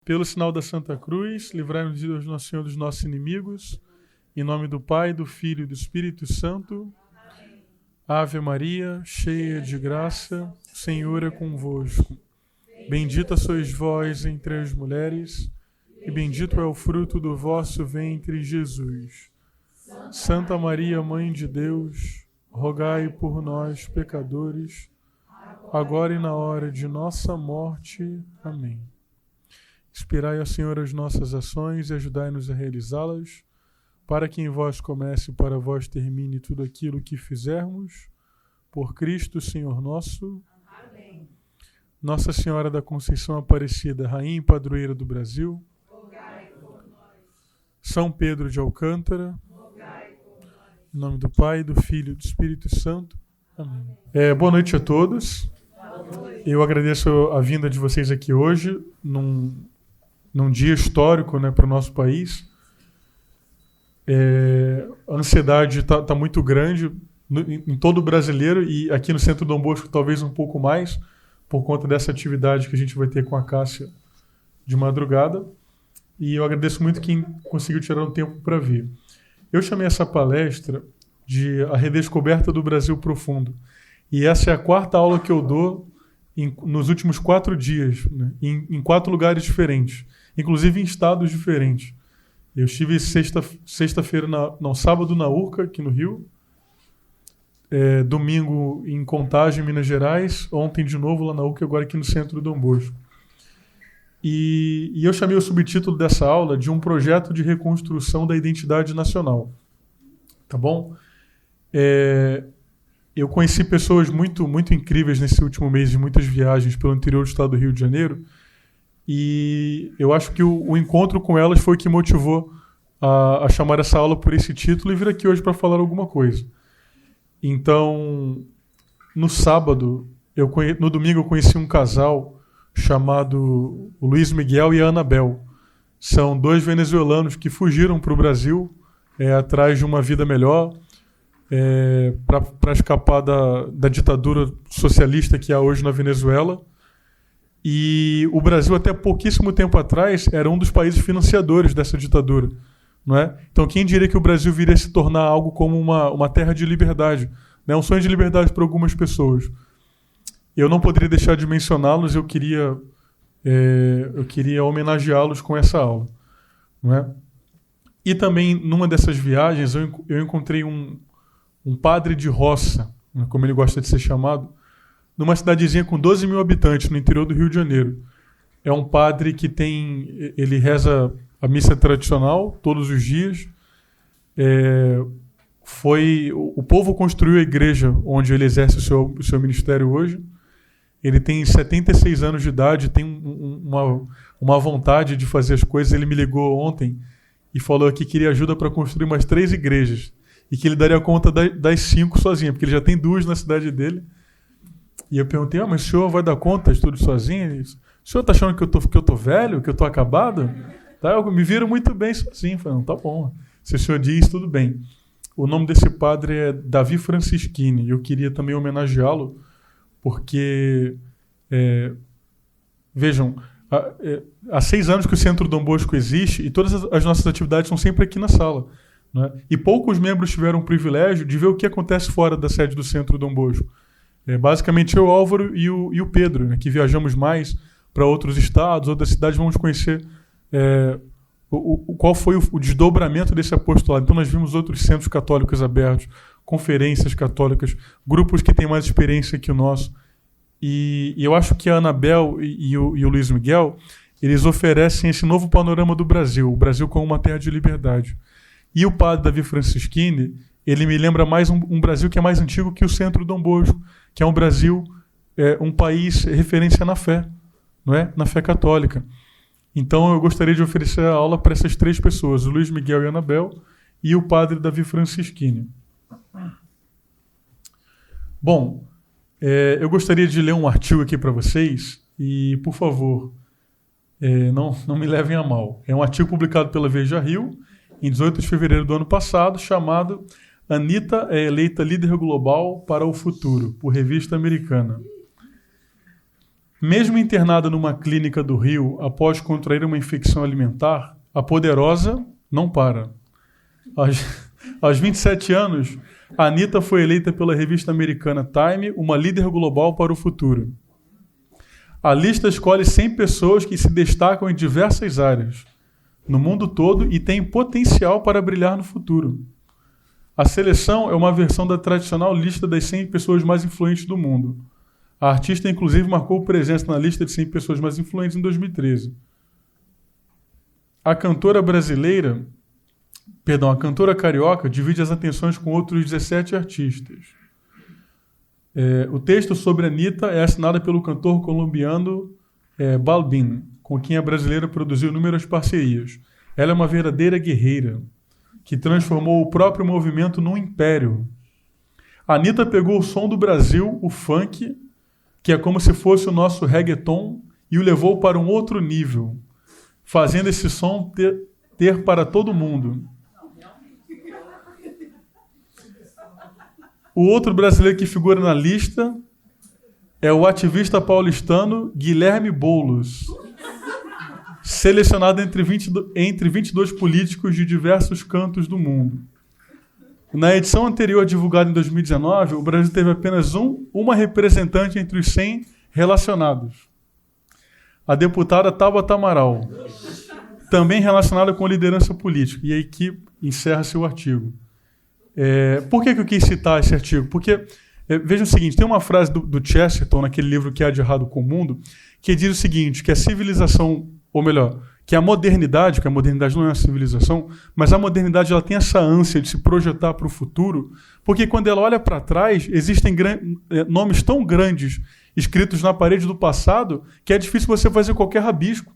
Pelo sinal da Santa Cruz, livrai-nos de Deus Nosso Senhor dos nossos inimigos. Em nome do Pai, do Filho e do Espírito Santo. Ave Maria, cheia de graça, o Senhor é convosco. Bendita sois vós entre as mulheres, e bendito é o fruto do vosso ventre, Jesus. Santa Maria, Mãe de Deus, rogai por nós, pecadores, agora e na hora de nossa morte. Amém. Inspirai, ó Senhor, as nossas ações e ajudai-nos a realizá-las, para que em vós comece e para vós termine tudo aquilo que fizermos, por Cristo, Senhor nosso. Amém. Nossa Senhora da Conceição Aparecida, Rainha e Padroeira do Brasil. Rogai por nós. São Pedro de Alcântara. Rogai por nós. Em nome do Pai, do Filho e do Espírito Santo. Amém. Boa noite a todos. Eu agradeço a vinda de vocês aqui hoje, num dia histórico, né, para o nosso país. A ansiedade está muito grande em todo o brasileiro e aqui no Centro Dom Bosco talvez um pouco mais, por conta dessa atividade que a gente vai ter com a Cássia de madrugada. E eu agradeço muito quem conseguiu tirar um tempo para vir. Eu chamei essa palestra de A Redescoberta do Brasil Profundo. E essa é a quarta aula que eu dou nos últimos 4 dias, né, em 4 lugares diferentes, inclusive em estados diferentes. Eu estive sexta-feira, sábado na Urca, aqui no Rio, domingo em Contagem, Minas Gerais, ontem de novo lá na Urca, agora aqui no Centro Dom Bosco. E eu chamei o subtítulo dessa aula de um projeto de reconstrução da identidade nacional. Tá bom? Eu conheci pessoas muito, muito incríveis nesse último mês de muitas viagens pelo interior do estado do Rio de Janeiro, e eu acho que o encontro com elas foi o que motivou a chamar essa aula por esse título e vir aqui hoje para falar alguma coisa. Então, no sábado, no domingo eu conheci um casal chamado o Luiz Miguel e a Anabel. São 2 venezuelanos que fugiram para o Brasil atrás de uma vida melhor, para escapar da ditadura socialista que há hoje na Venezuela. E o Brasil, até pouquíssimo tempo atrás, era um dos países financiadores dessa ditadura. Não é? Então, quem diria que o Brasil viria a se tornar algo como uma terra de liberdade, né? Um sonho de liberdade para algumas pessoas. Eu não poderia deixar de mencioná-los, eu queria homenageá-los com essa aula. Não é? E também, numa dessas viagens, eu encontrei um padre de roça, como ele gosta de ser chamado, numa cidadezinha com 12 mil habitantes, no interior do Rio de Janeiro. É um padre que ele reza a missa tradicional todos os dias. O povo construiu a igreja onde ele exerce o seu ministério hoje. Ele tem 76 anos de idade, tem uma vontade de fazer as coisas. Ele me ligou ontem e falou que queria ajuda para construir mais 3 igrejas. E que ele daria conta das 5 sozinho, porque ele já tem 2 na cidade dele. E eu perguntei, mas o senhor vai dar conta de tudo sozinho? O senhor está achando que eu tô velho, que eu tô acabado? Tá, eu me viro muito bem sozinho. Falei, não, tá bom. Se o senhor diz, tudo bem. O nome desse padre é Davi Francischini. Eu queria também homenageá-lo, porque, vejam, há 6 anos que o Centro Dom Bosco existe e todas as nossas atividades são sempre aqui na sala. Né? E poucos membros tiveram o privilégio de ver o que acontece fora da sede do Centro Dom Bosco. Basicamente eu, Álvaro e o Pedro, né, que viajamos mais para outros estados, outras cidades, vamos conhecer qual foi o desdobramento desse apostolado. Então nós vimos outros centros católicos abertos, conferências católicas, grupos que têm mais experiência que o nosso. E eu acho que a Anabel e o Luiz Miguel, eles oferecem esse novo panorama do Brasil, o Brasil como uma terra de liberdade. E o padre Davi Francischini, ele me lembra mais um Brasil que é mais antigo que o Centro Dom Bosco, que é um Brasil, um país referência na fé, não é? Na fé católica. Então eu gostaria de oferecer a aula para essas 3 pessoas, o Luiz Miguel e a Anabel, e o padre Davi Francischini. Bom, eu gostaria de ler um artigo aqui para vocês, e, por favor, não me levem a mal. É um artigo publicado pela Veja Rio, em 18 de fevereiro do ano passado, chamado Anitta é eleita líder global para o futuro, por Revista Americana. Mesmo internada numa clínica do Rio após contrair uma infecção alimentar, a poderosa não para. Aos 27 anos, a Anitta foi eleita pela revista americana Time uma líder global para o futuro. A lista escolhe 100 pessoas que se destacam em diversas áreas, no mundo todo, e têm potencial para brilhar no futuro. A seleção é uma versão da tradicional lista das 100 pessoas mais influentes do mundo. A artista, inclusive, marcou presença na lista de 100 pessoas mais influentes em 2013. A cantora carioca divide as atenções com outros 17 artistas. O texto sobre a Anitta é assinado pelo cantor colombiano Balvin, com quem a brasileira produziu inúmeras parcerias. Ela é uma verdadeira guerreira, que transformou o próprio movimento num império. A Anitta pegou o som do Brasil, o funk, que é como se fosse o nosso reggaeton, e o levou para um outro nível, fazendo esse som ter para todo mundo. O outro brasileiro que figura na lista é o ativista paulistano Guilherme Boulos, selecionado entre 22 políticos de diversos cantos do mundo. Na edição anterior, divulgada em 2019, o Brasil teve apenas uma representante entre os 100 relacionados. A deputada Tabata Amaral, também relacionada com liderança política. E aí que encerra seu artigo. Por que eu quis citar esse artigo? Porque, veja o seguinte, tem uma frase do Chesterton, naquele livro Que Há de Errado com o Mundo, que diz o seguinte, que a civilização, ou melhor, que a modernidade não é uma civilização, mas a modernidade ela tem essa ânsia de se projetar para o futuro, porque quando ela olha para trás, existem nomes tão grandes escritos na parede do passado que é difícil você fazer qualquer rabisco,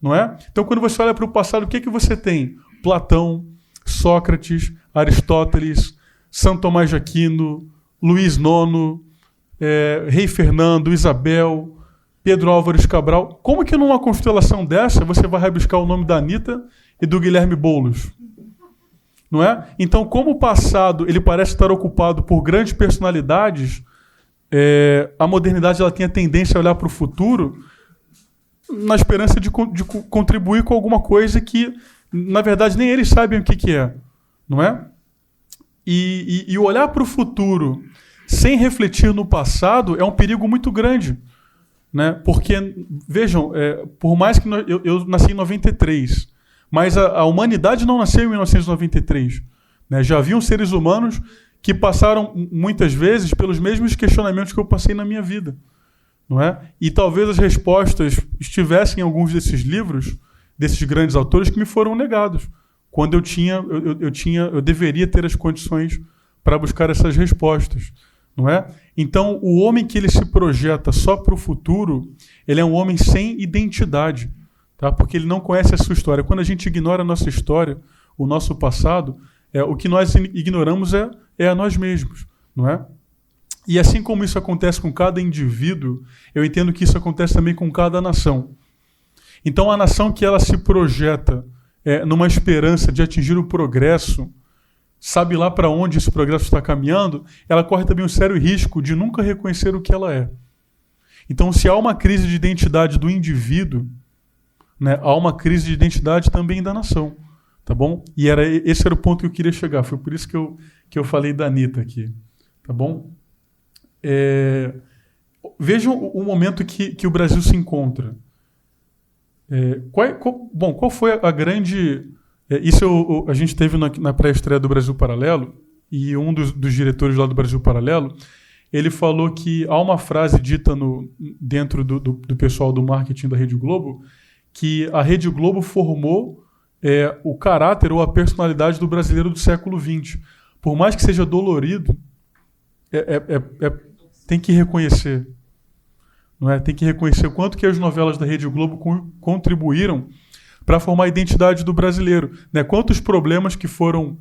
não é? Então, quando você olha para o passado, o que você tem? Platão, Sócrates, Aristóteles, São Tomás de Aquino, Luís IX, Rei Fernando, Isabel, Pedro Álvares Cabral. Como que numa constelação dessa você vai rabiscar o nome da Anitta e do Guilherme Boulos? Não é? Então, como o passado ele parece estar ocupado por grandes personalidades, a modernidade ela tem a tendência a olhar para o futuro na esperança de contribuir com alguma coisa que, na verdade, nem eles sabem o que é. Não é? E olhar para o futuro sem refletir no passado é um perigo muito grande. Né? Porque, vejam, por mais que eu nasci em 93, mas a humanidade não nasceu em 1993. Né? Já haviam seres humanos que passaram, muitas vezes, pelos mesmos questionamentos que eu passei na minha vida. Não é? E talvez as respostas estivessem em alguns desses livros, desses grandes autores, que me foram negados, quando eu deveria ter as condições para buscar essas respostas. Não é? Então, o homem que ele se projeta só para o futuro, ele é um homem sem identidade, tá? Porque ele não conhece a sua história. Quando a gente ignora a nossa história, o nosso passado, o que nós ignoramos é a nós mesmos, não é? E assim como isso acontece com cada indivíduo, eu entendo que isso acontece também com cada nação. Então, a nação que ela se projeta numa esperança de atingir o progresso, sabe lá para onde esse progresso está caminhando, ela corre também um sério risco de nunca reconhecer o que ela é. Então, se há uma crise de identidade do indivíduo, né, há uma crise de identidade também da nação. Tá bom? E esse era o ponto que eu queria chegar. Foi por isso que eu falei da Anitta aqui. Tá bom? Vejam o momento que o Brasil se encontra. Qual foi a grande... Isso a gente teve na pré-estreia do Brasil Paralelo, e um dos diretores lá do Brasil Paralelo, ele falou que há uma frase dita dentro do pessoal do marketing da Rede Globo, que a Rede Globo formou o caráter ou a personalidade do brasileiro do século XX. Por mais que seja dolorido, tem que reconhecer. Não é? Tem que reconhecer o quanto que as novelas da Rede Globo contribuíram para formar a identidade do brasileiro. Né? Quantos problemas que foram,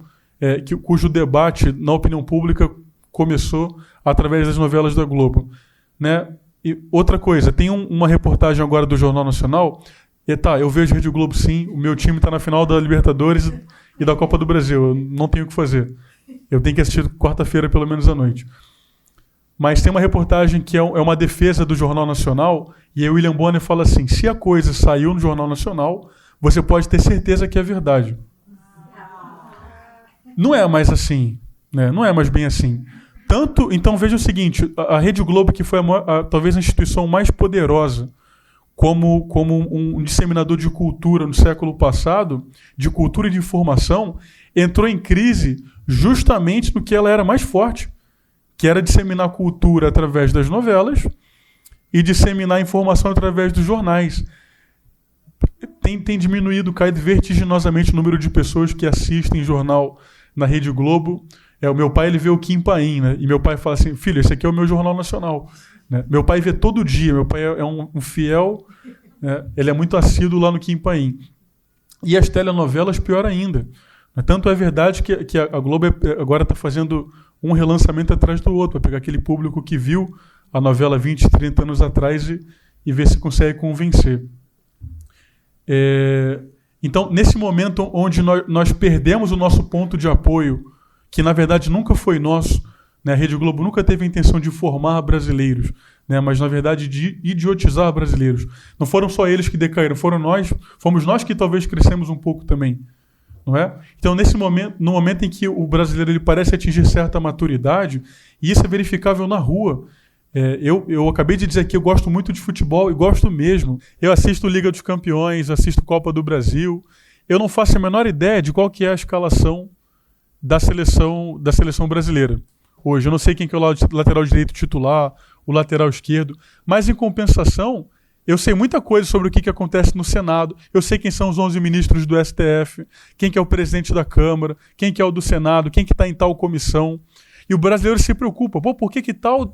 cujo debate na opinião pública começou através das novelas da Globo. Né? E outra coisa, tem uma reportagem agora do Jornal Nacional, eu vejo Rede Globo sim, o meu time está na final da Libertadores e da Copa do Brasil, eu não tenho o que fazer. Eu tenho que assistir quarta-feira, pelo menos à noite. mas tem uma reportagem que é uma defesa do Jornal Nacional, e aí o William Bonner fala assim, se a coisa saiu no Jornal Nacional, você pode ter certeza que é verdade. Não é mais assim, né? Não é mais bem assim. Então veja o seguinte, a Rede Globo, que foi talvez a instituição mais poderosa como um disseminador de cultura no século passado, de cultura e de informação, entrou em crise justamente no que ela era mais forte, que era disseminar cultura através das novelas e disseminar informação através dos jornais. Tem diminuído, cai vertiginosamente o número de pessoas que assistem jornal na Rede Globo. O meu pai, ele vê o Kim Paim, né? E meu pai fala assim, filho, esse aqui é o meu Jornal Nacional. Né? Meu pai vê todo dia, meu pai é um fiel, né? Ele é muito assíduo lá no Kim Paim. E as telenovelas, pior ainda. Tanto é verdade que a Globo agora está fazendo um relançamento atrás do outro, para pegar aquele público que viu a novela 20, 30 anos atrás e ver se consegue convencer. Então, nesse momento onde nós perdemos o nosso ponto de apoio, que na verdade nunca foi nosso, né? A Rede Globo nunca teve a intenção de formar brasileiros, né? Mas na verdade de idiotizar brasileiros. Não foram só eles que decaíram, fomos nós que talvez crescemos um pouco também. Não é? Então, no momento em que o brasileiro ele parece atingir certa maturidade, e isso é verificável na rua. Eu acabei de dizer que eu gosto muito de futebol, e gosto mesmo. Eu assisto Liga dos Campeões, assisto Copa do Brasil. Eu não faço a menor ideia de qual que é a escalação da seleção brasileira. Hoje, eu não sei quem que é o lateral direito titular, o lateral esquerdo, mas em compensação, eu sei muita coisa sobre o que acontece no Senado, eu sei quem são os 11 ministros do STF, quem que é o presidente da Câmara, quem que é o do Senado, quem que está em tal comissão. E o brasileiro se preocupa, por que tal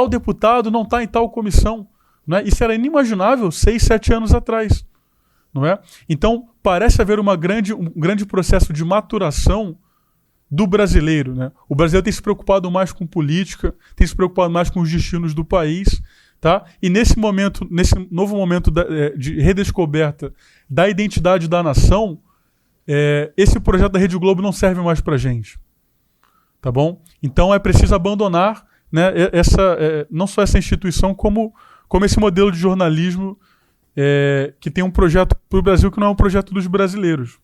deputado não está em tal comissão? Não é? Isso era inimaginável 6, 7 anos atrás. Não é? Então, parece haver um grande processo de maturação do brasileiro. Né? O brasileiro tem se preocupado mais com política, tem se preocupado mais com os destinos do país. Tá? E nesse novo momento de redescoberta da identidade da nação, esse projeto da Rede Globo não serve mais para a gente. Tá bom? Então é preciso abandonar, né, não só essa instituição, como esse modelo de jornalismo que tem um projeto para o Brasil que não é um projeto dos brasileiros.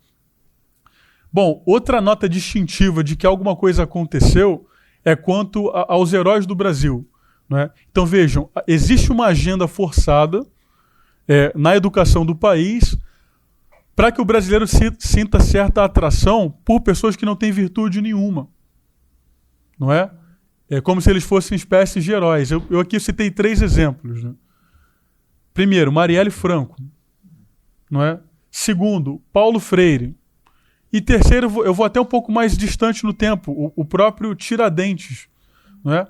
Bom, outra nota distintiva de que alguma coisa aconteceu é quanto aos heróis do Brasil. Né? Então vejam, existe uma agenda forçada na educação do país para que o brasileiro sinta certa atração por pessoas que não têm virtude nenhuma. Não é? É como se eles fossem espécies de heróis. Eu aqui citei 3 exemplos. Né? Primeiro, Marielle Franco. Não é? Segundo, Paulo Freire. E terceiro, eu vou até um pouco mais distante no tempo, o próprio Tiradentes. Não é?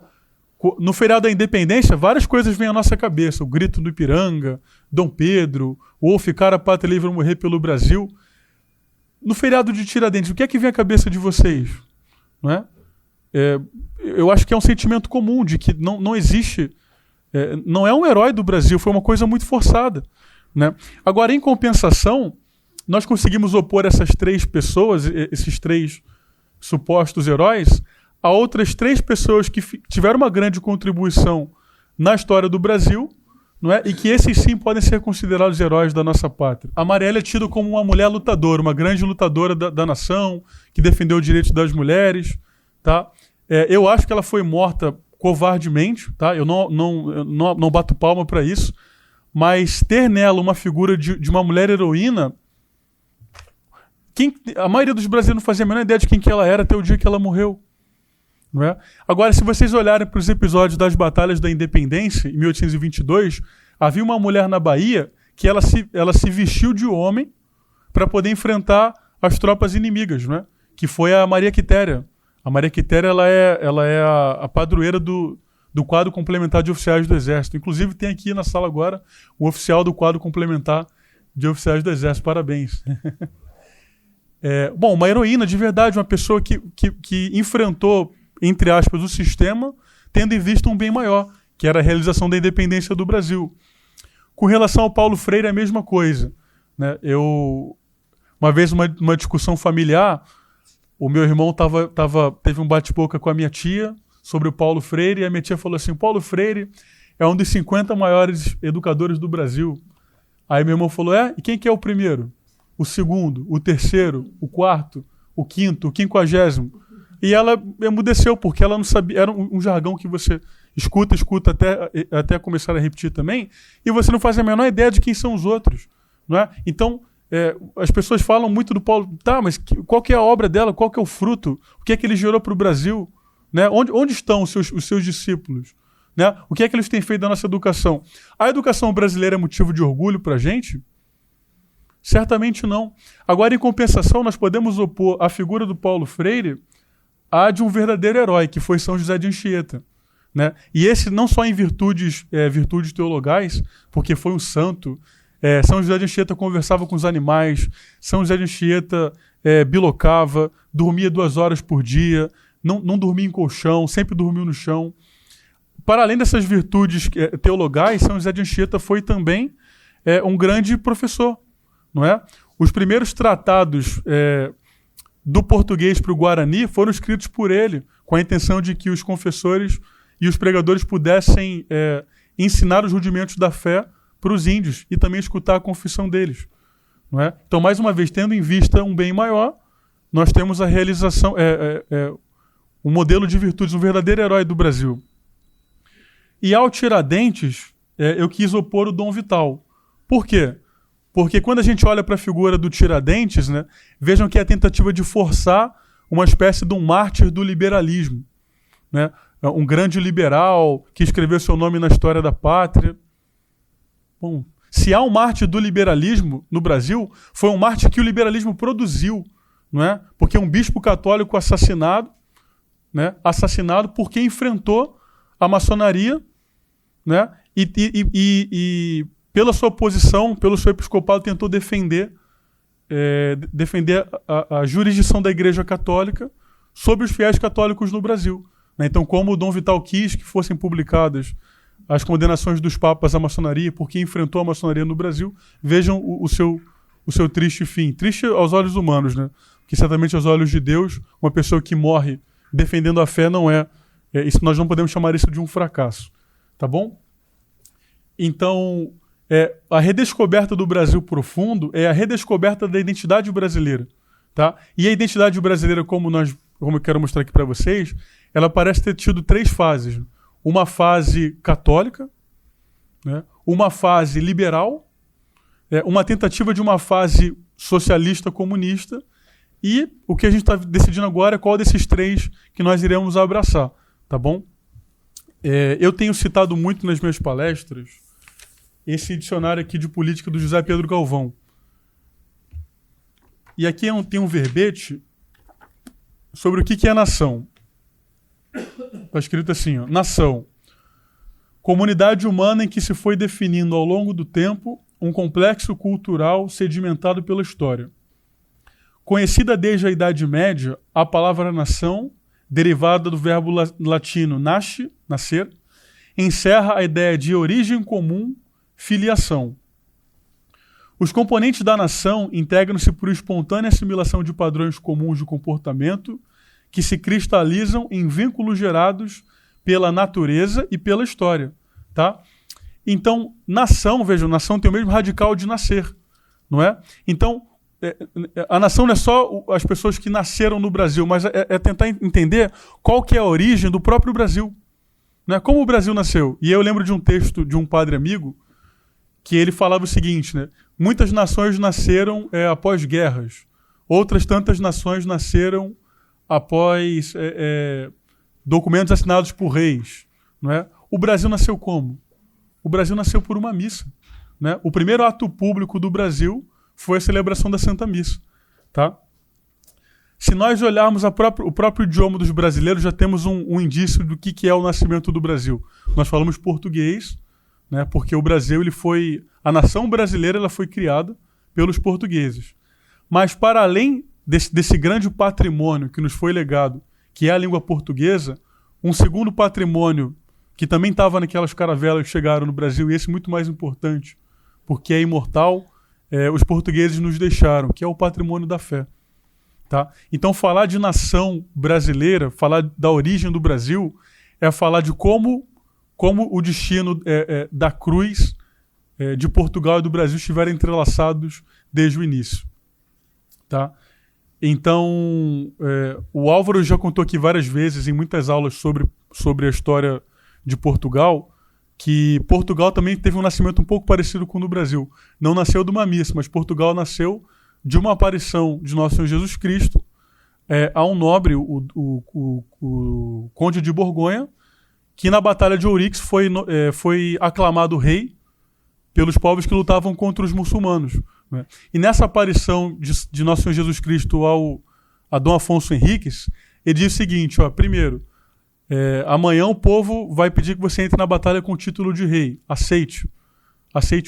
No feriado da Independência, várias coisas vêm à nossa cabeça. O grito do Ipiranga, Dom Pedro, ou ficar a pátria livre ou morrer pelo Brasil. No feriado de Tiradentes, o que é que vem à cabeça de vocês? Não é? Eu acho que é um sentimento comum de que não existe... não é um herói do Brasil, foi uma coisa muito forçada. Né? Agora, em compensação, nós conseguimos opor essas 3 pessoas, esses 3 supostos heróis, a outras 3 pessoas que tiveram uma grande contribuição na história do Brasil, não é? E que esses sim podem ser considerados heróis da nossa pátria. A Marielle é tida como uma mulher lutadora, uma grande lutadora da nação, que defendeu o direito das mulheres. Tá? Eu acho que ela foi morta covardemente, tá? Eu não bato palma para isso, mas ter nela uma figura de uma mulher heroína, a maioria dos brasileiros não fazia a menor ideia de quem que ela era até o dia que ela morreu. Não é? Agora, se vocês olharem para os episódios das Batalhas da Independência, em 1822, havia uma mulher na Bahia que ela se vestiu de homem para poder enfrentar as tropas inimigas, não é? Que foi a Maria Quitéria. A Maria Quitéria ela é a padroeira do quadro complementar de oficiais do Exército. Inclusive, tem aqui na sala agora um oficial do quadro complementar de oficiais do Exército. Parabéns. Bom, uma heroína de verdade, uma pessoa que enfrentou, entre aspas, o sistema, tendo em vista um bem maior, que era a realização da independência do Brasil. Com relação ao Paulo Freire, é a mesma coisa. Né? Uma vez, uma discussão familiar, o meu irmão teve um bate-boca com a minha tia sobre o Paulo Freire, e a minha tia falou assim, Paulo Freire é um dos 50 maiores educadores do Brasil. Aí meu irmão falou, e quem que é o primeiro? O segundo, o terceiro, o quarto, o quinto, o 50º. E ela emudeceu, porque ela não sabia, era um jargão que você escuta até começar a repetir também, e você não faz a menor ideia de quem são os outros. Não é? Então, as pessoas falam muito do Paulo, mas qual que é a obra dela, qual que é o fruto, o que é que ele gerou para o Brasil? Né? Onde estão os seus discípulos? Né? O que é que eles têm feito da nossa educação? A educação brasileira é motivo de orgulho para a gente? Certamente não. Agora, em compensação, nós podemos opor a figura do Paulo Freire à de um verdadeiro herói, que foi São José de Anchieta. Né? E esse não só em virtudes teologais, porque foi um santo. São José de Anchieta conversava com os animais, São José de Anchieta bilocava, dormia 2 horas por dia, não dormia em colchão, sempre dormiu no chão. Para além dessas virtudes teologais, São José de Anchieta foi também um grande professor. Não é? Os primeiros tratados do português para o Guarani foram escritos por ele, com a intenção de que os confessores e os pregadores pudessem ensinar os rudimentos da fé para os índios e também escutar a confissão deles. Não é? Então, mais uma vez, tendo em vista um bem maior, nós temos a realização, um modelo de virtudes, um verdadeiro herói do Brasil. E ao Tiradentes, eu quis opor o Dom Vital. Por quê? Porque quando a gente olha para a figura do Tiradentes, né, vejam que é a tentativa de forçar uma espécie de um mártir do liberalismo. Né? Um grande liberal que escreveu seu nome na história da pátria. Bom, se há um mártir do liberalismo no Brasil, foi um mártir que o liberalismo produziu. Não é? Porque um bispo católico assassinado, né, porque enfrentou a maçonaria, né, e pela sua posição, pelo seu episcopado, tentou defender a jurisdição da Igreja Católica sobre os fiéis católicos no Brasil. Né? Então, como o Dom Vital quis que fossem publicadas as condenações dos papas à maçonaria, porque enfrentou a maçonaria no Brasil, vejam o seu triste fim. Triste aos olhos humanos, né? Que certamente aos olhos de Deus, uma pessoa que morre defendendo a fé não isso, nós não podemos chamar isso de um fracasso. Tá bom? Então, a redescoberta do Brasil profundo é a redescoberta da identidade brasileira. Tá? E a identidade brasileira, como eu quero mostrar aqui para vocês, ela parece ter tido 3 fases. Uma fase católica, né? Uma fase liberal, uma tentativa de uma fase socialista comunista, e o que a gente está decidindo agora é qual desses 3 que nós iremos abraçar. Tá bom? Eu tenho citado muito nas minhas palestras esse dicionário aqui de política do José Pedro Galvão. E aqui tem um verbete sobre o que é nação. Está escrito assim, nação. Comunidade humana em que se foi definindo ao longo do tempo um complexo cultural sedimentado pela história. Conhecida desde a Idade Média, a palavra nação, derivada do verbo latino nasce, nascer, encerra a ideia de origem comum, filiação. Os componentes da nação integram-se por espontânea assimilação de padrões comuns de comportamento que se cristalizam em vínculos gerados pela natureza e pela história. Tá? Então, nação, vejam, nação tem o mesmo radical de nascer. Não é? Então, a nação não é só as pessoas que nasceram no Brasil, mas é tentar entender qual que é a origem do próprio Brasil. Né? Como o Brasil nasceu. E eu lembro de um texto de um padre amigo que ele falava o seguinte, né? Muitas nações nasceram após guerras, outras tantas nações nasceram após documentos assinados por reis. Não é? O Brasil nasceu como? O Brasil nasceu por uma missa. Né? O primeiro ato público do Brasil foi a celebração da Santa Missa. Tá? Se nós olharmos o próprio idioma dos brasileiros, já temos um indício do que é o nascimento do Brasil. Nós falamos português, né, porque o Brasil, a nação brasileira ela foi criada pelos portugueses. Mas para além desse grande patrimônio que nos foi legado, que é a língua portuguesa, um segundo patrimônio que também estava naquelas caravelas que chegaram no Brasil, e esse muito mais importante, porque é imortal, os portugueses nos deixaram, que é o patrimônio da fé. Tá? Então, falar de nação brasileira, falar da origem do Brasil, é falar de como o destino da cruz de Portugal e do Brasil estiveram entrelaçados desde o início. Tá? Então, o Álvaro já contou aqui várias vezes, em muitas aulas sobre a história de Portugal, que Portugal também teve um nascimento um pouco parecido com o do Brasil. Não nasceu de uma missa, mas Portugal nasceu de uma aparição de Nosso Senhor Jesus Cristo a um nobre, o Conde de Borgonha, que na Batalha de Ourix foi aclamado rei pelos povos que lutavam contra os muçulmanos. Né? E nessa aparição de Nosso Senhor Jesus Cristo a Dom Afonso Henriques, ele diz o seguinte, primeiro, amanhã o povo vai pedir que você entre na batalha com o título de rei. Aceite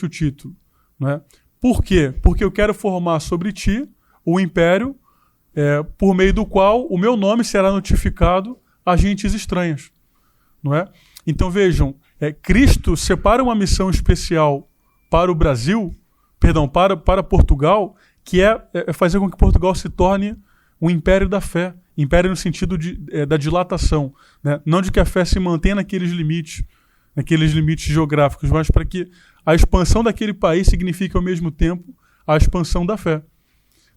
o título. Né? Por quê? Porque eu quero formar sobre ti o império por meio do qual o meu nome será notificado a gentes estranhas. Não é? Então vejam, Cristo separa uma missão especial para o Brasil, para Portugal, que é fazer com que Portugal se torne um império da fé. Império no sentido da dilatação. Né? Não de que a fé se mantenha naqueles limites geográficos, mas para que a expansão daquele país signifique ao mesmo tempo a expansão da fé.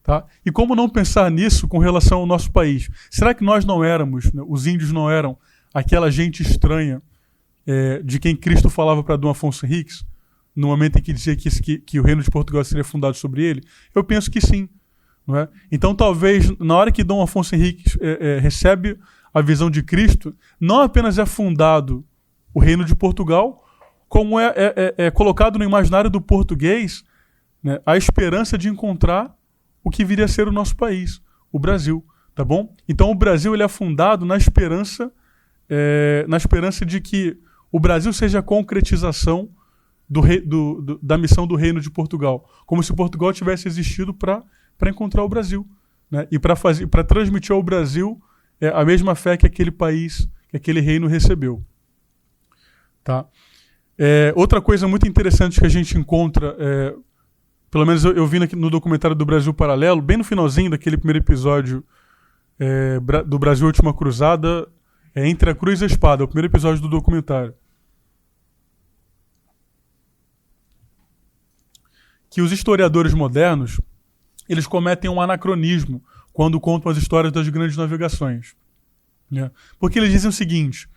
Tá? E como não pensar nisso com relação ao nosso país? Será que nós não éramos, né, os índios não eram aquela gente estranha de quem Cristo falava para Dom Afonso Henriques, no momento em que dizia que o reino de Portugal seria fundado sobre ele? Eu penso que sim. Não é? Então talvez, na hora que Dom Afonso Henriques recebe a visão de Cristo, não apenas é fundado o reino de Portugal, como é colocado no imaginário do português, né, a esperança de encontrar o que viria a ser o nosso país, o Brasil. Tá bom? Então o Brasil ele é fundado na esperança de que o Brasil seja a concretização da missão do reino de Portugal. Como se Portugal tivesse existido para encontrar o Brasil. Né? E para transmitir ao Brasil a mesma fé que aquele país, que aquele reino recebeu. Tá? Outra coisa muito interessante que a gente encontra, pelo menos eu vi no documentário do Brasil Paralelo, bem no finalzinho daquele primeiro episódio do Brasil Última Cruzada, Entre a Cruz e a Espada, o primeiro episódio do documentário. Que os historiadores modernos eles cometem um anacronismo quando contam as histórias das grandes navegações. Né? Porque eles dizem o seguinte,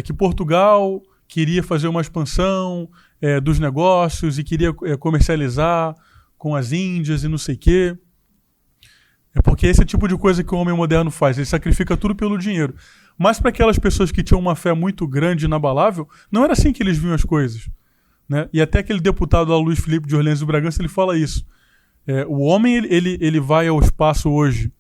que Portugal queria fazer uma expansão dos negócios e queria comercializar com as Índias e não sei o quê. Porque esse é o tipo de coisa que o homem moderno faz, ele sacrifica tudo pelo dinheiro. Mas para aquelas pessoas que tinham uma fé muito grande e inabalável, não era assim que eles viam as coisas. Né? E até aquele deputado lá, Luiz Felipe de Orleans e Bragança, ele fala isso. O homem ele vai ao espaço hoje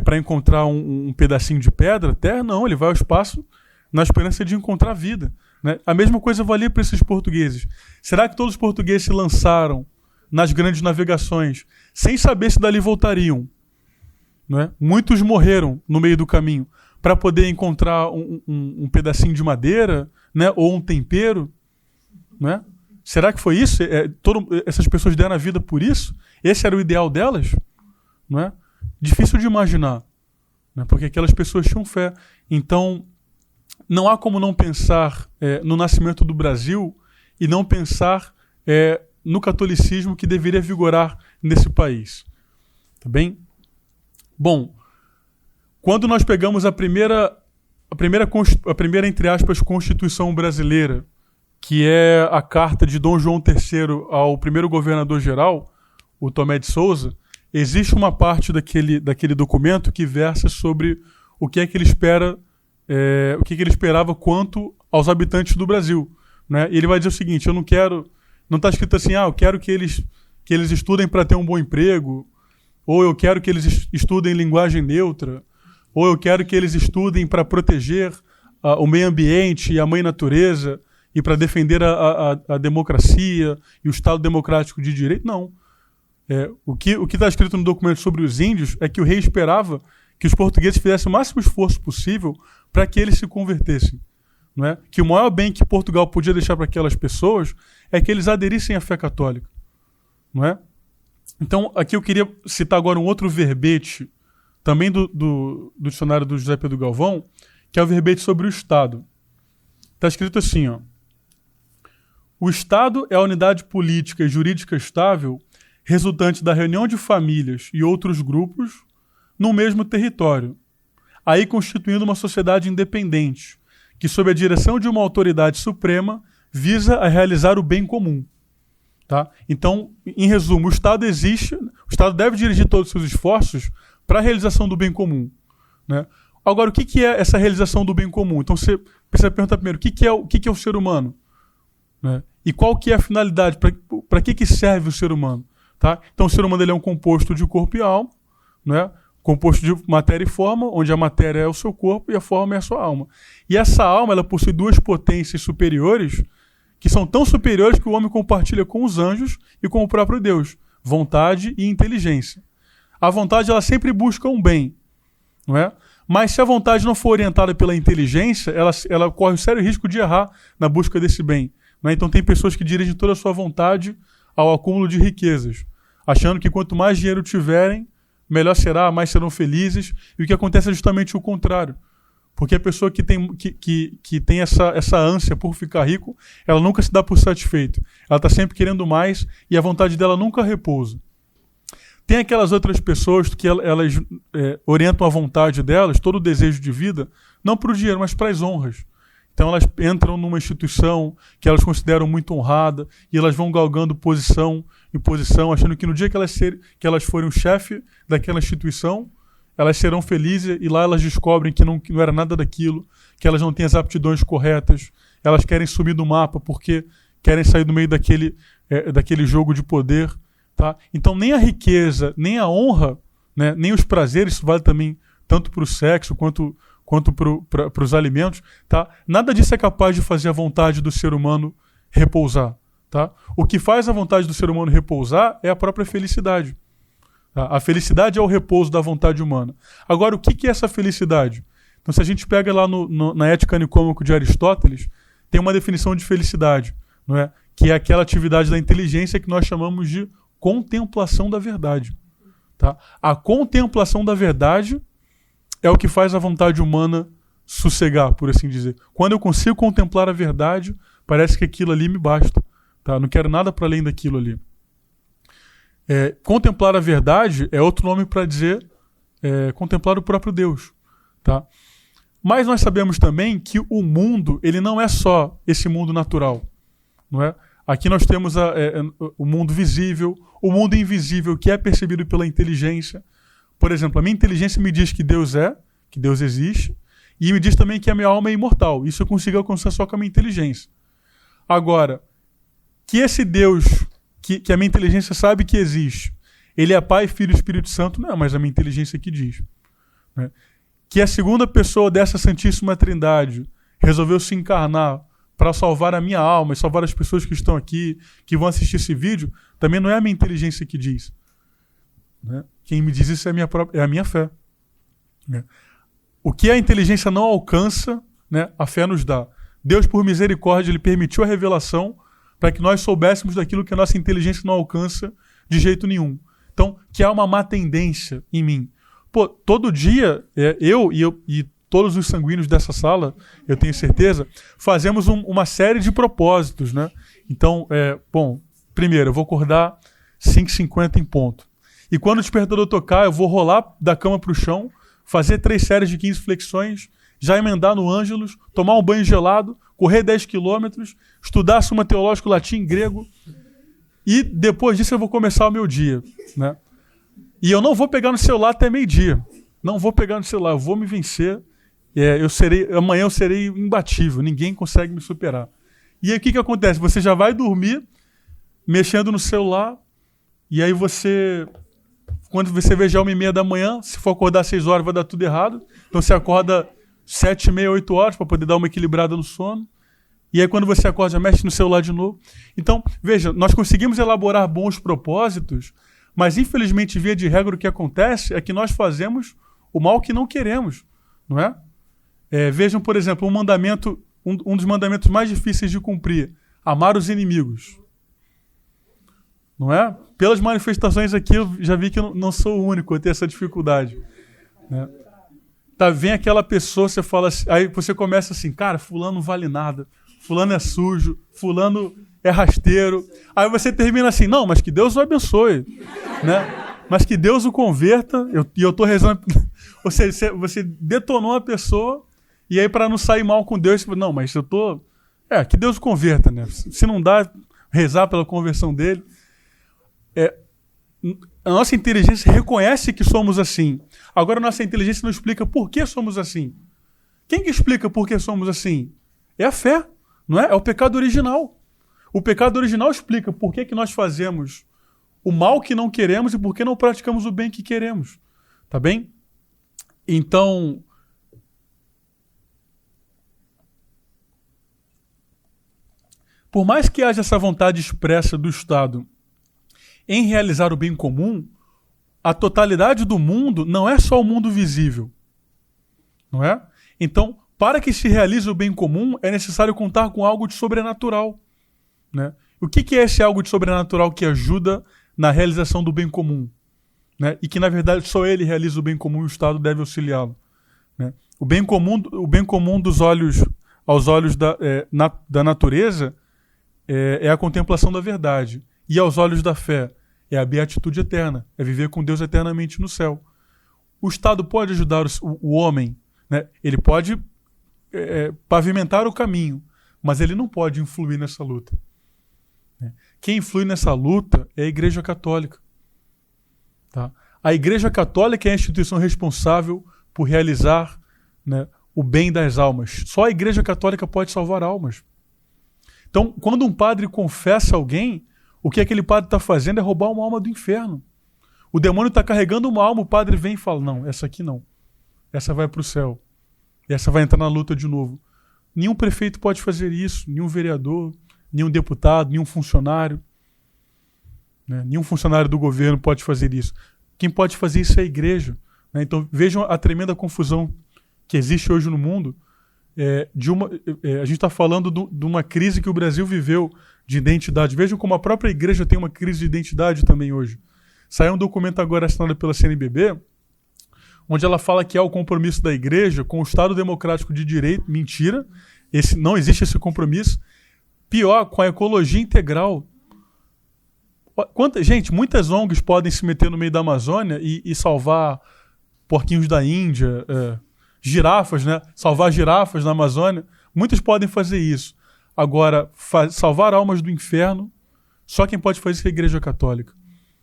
para encontrar um pedacinho de pedra, terra, não, ele vai ao espaço na esperança de encontrar vida. Né? A mesma coisa valia para esses portugueses. Será que todos os portugueses se lançaram nas grandes navegações sem saber se dali voltariam? Né? Muitos morreram no meio do caminho para poder encontrar um pedacinho de madeira, né? Ou um tempero. Né? Será que foi isso? Essas pessoas deram a vida por isso? Esse era o ideal delas? Não é? Difícil de imaginar, né? Porque aquelas pessoas tinham fé. Então, não há como não pensar no nascimento do Brasil e não pensar no catolicismo que deveria vigorar nesse país. Tá bem? Bom, quando nós pegamos a primeira, entre aspas, Constituição brasileira, que é a carta de Dom João III ao primeiro governador-geral, o Tomé de Souza, existe uma parte daquele documento que versa sobre o que é que ele espera, o que ele esperava quanto aos habitantes do Brasil. Né? E ele vai dizer o seguinte, não está escrito assim, eu quero que eles estudem para ter um bom emprego, ou eu quero que eles estudem linguagem neutra, ou eu quero que eles estudem para proteger o meio ambiente e a mãe natureza, e para defender a democracia e o Estado democrático de direito. Não. O que está escrito no documento sobre os índios é que o rei esperava que os portugueses fizessem o máximo esforço possível para que eles se convertessem. Não é? Que o maior bem que Portugal podia deixar para aquelas pessoas é que eles aderissem à fé católica. Não é? Então, aqui eu queria citar agora um outro verbete, também do dicionário do José Pedro Galvão, que é o verbete sobre o Estado. Está escrito assim, ó. O Estado é a unidade política e jurídica estável resultante da reunião de famílias e outros grupos no mesmo território, aí constituindo uma sociedade independente, que sob a direção de uma autoridade suprema visa a realizar o bem comum. Tá? Então, em resumo, o Estado existe, o Estado deve dirigir todos os seus esforços para a realização do bem comum. Né? Agora, o que é essa realização do bem comum? Então, você precisa perguntar primeiro, o que é o ser humano? Né? E qual que é a finalidade? Para que serve o ser humano? Tá? Então, o ser humano ele é um composto de corpo e alma, né? Composto de matéria e forma, onde a matéria é o seu corpo e a forma é a sua alma. E essa alma ela possui duas potências superiores, que são tão superiores que o homem compartilha com os anjos e com o próprio Deus, vontade e inteligência. A vontade ela sempre busca um bem, não é? Mas se a vontade não for orientada pela inteligência, ela corre o sério risco de errar na busca desse bem. Né? Então tem pessoas que dirigem toda a sua vontade ao acúmulo de riquezas, achando que quanto mais dinheiro tiverem, melhor será, mais serão felizes. E o que acontece é justamente o contrário. Porque a pessoa que tem essa ânsia por ficar rico, ela nunca se dá por satisfeita. Ela está sempre querendo mais e a vontade dela nunca repousa. Tem aquelas outras pessoas que elas orientam a vontade delas, todo o desejo de vida, não para o dinheiro, mas para as honras. Então elas entram numa instituição que elas consideram muito honrada e elas vão galgando posição em posição, achando que no dia que elas forem o chefe daquela instituição, elas serão felizes e lá elas descobrem que não era nada daquilo, que elas não têm as aptidões corretas, elas querem sumir do mapa porque querem sair do meio daquele jogo de poder. Tá? Então nem a riqueza, nem a honra, né, nem os prazeres, isso vale também tanto para o sexo quanto para os alimentos, tá? Nada disso é capaz de fazer a vontade do ser humano repousar. Tá? O que faz a vontade do ser humano repousar é a própria felicidade. Tá? A felicidade é o repouso da vontade humana. Agora, o que é essa felicidade? Então, se a gente pega lá na Ética Nicômaco de Aristóteles, tem uma definição de felicidade, não é? Que é aquela atividade da inteligência que nós chamamos de contemplação da verdade. Tá? A contemplação da verdade é o que faz a vontade humana sossegar, por assim dizer. Quando eu consigo contemplar a verdade, parece que aquilo ali me basta. Tá? Não quero nada para além daquilo ali. Contemplar a verdade é outro nome para dizer contemplar o próprio Deus. Tá? Mas nós sabemos também que o mundo ele não é só esse mundo natural. Não é? Aqui nós temos o mundo visível, o mundo invisível que é percebido pela inteligência. Por exemplo, a minha inteligência me diz que Deus existe, e me diz também que a minha alma é imortal. Isso eu consigo alcançar só com a minha inteligência. Agora, que esse Deus, que a minha inteligência sabe que existe, ele é Pai, Filho e Espírito Santo, não é mais a minha inteligência que diz. Né? Que a segunda pessoa dessa Santíssima Trindade resolveu se encarnar para salvar a minha alma e salvar as pessoas que estão aqui, que vão assistir esse vídeo, também não é a minha inteligência que diz. Né? Quem me diz isso é a minha fé. Né? O que a inteligência não alcança, né, a fé nos dá. Deus, por misericórdia, ele permitiu a revelação para que nós soubéssemos daquilo que a nossa inteligência não alcança de jeito nenhum. Então, que há uma má tendência em mim. Pô, todo dia, eu e todos os sanguíneos dessa sala, eu tenho certeza, fazemos uma série de propósitos. Né? Então, primeiro, eu vou acordar 5h50 em ponto. E quando o despertador tocar, eu vou rolar da cama para o chão, fazer 3 séries de 15 flexões, já emendar no Ângelus, tomar um banho gelado, correr 10 quilômetros, estudar Suma Teológico, latim, grego, e depois disso eu vou começar o meu dia. Né? E eu não vou pegar no celular até meio-dia. Não vou pegar no celular, eu vou me vencer. Amanhã eu serei imbatível, ninguém consegue me superar. E aí o que acontece? Você já vai dormir mexendo no celular, e aí quando você vê já 1h30 da manhã, se for acordar às 6 horas vai dar tudo errado. Então você acorda 7h30, 8 horas para poder dar uma equilibrada no sono. E aí quando você acorda já mexe no celular de novo. Então, veja, nós conseguimos elaborar bons propósitos, mas infelizmente, via de regra, o que acontece é que nós fazemos o mal que não queremos. Não é? Vejam, por exemplo, um dos mandamentos mais difíceis de cumprir: amar os inimigos. Não é? Pelas manifestações aqui, eu já vi que eu não sou o único a ter essa dificuldade. Né? vem aquela pessoa, você fala assim, aí você começa assim, cara, fulano não vale nada, fulano é sujo, fulano é rasteiro. Aí você termina assim, não, mas que Deus o abençoe, né? Mas que Deus o converta, e eu tô rezando. Ou seja, você detonou a pessoa, e aí para não sair mal com Deus, você fala, não, mas eu tô... que Deus o converta, né? Se não dá, rezar pela conversão dele. A nossa inteligência reconhece que somos assim. Agora a nossa inteligência não explica por que somos assim. Quem que explica por que somos assim? É a fé, não é? É o pecado original. O pecado original explica por que nós fazemos o mal que não queremos e por que não praticamos o bem que queremos. Tá bem? Então, por mais que haja essa vontade expressa do Estado em realizar o bem comum, a totalidade do mundo não é só o mundo visível. Não é? Então, para que se realize o bem comum, é necessário contar com algo de sobrenatural. Né? O que é esse algo de sobrenatural que ajuda na realização do bem comum? Né? E que, na verdade, só ele realiza o bem comum e o Estado deve auxiliá-lo. Né? O bem comum aos olhos da natureza é a contemplação da verdade. E aos olhos da fé é a beatitude eterna, é viver com Deus eternamente no céu. O Estado pode ajudar o homem, né? Ele pode pavimentar o caminho, mas ele não pode influir nessa luta. Quem influi nessa luta é a Igreja Católica. Tá? A Igreja Católica é a instituição responsável por realizar, né, o bem das almas. Só a Igreja Católica pode salvar almas. Então, quando um padre confessa alguém, o que aquele padre está fazendo é roubar uma alma do inferno. O demônio está carregando uma alma, o padre vem e fala, não, essa aqui não. Essa vai para o céu. Essa vai entrar na luta de novo. Nenhum prefeito pode fazer isso, nenhum vereador, nenhum deputado, nenhum funcionário. Né? Nenhum funcionário do governo pode fazer isso. Quem pode fazer isso é a igreja. Né? Então vejam a tremenda confusão que existe hoje no mundo. A gente está falando de uma crise que o Brasil viveu de identidade. Vejam como a própria igreja tem uma crise de identidade também hoje. Saiu um documento agora assinado pela CNBB, onde ela fala que há o compromisso da igreja com o Estado Democrático de Direito. Mentira, não existe esse compromisso. Pior, com a ecologia integral. Gente, muitas ONGs podem se meter no meio da Amazônia e salvar porquinhos da Índia, girafas, né? Salvar girafas na Amazônia. Muitas podem fazer isso. Agora, salvar almas do inferno, só quem pode fazer isso é a Igreja Católica.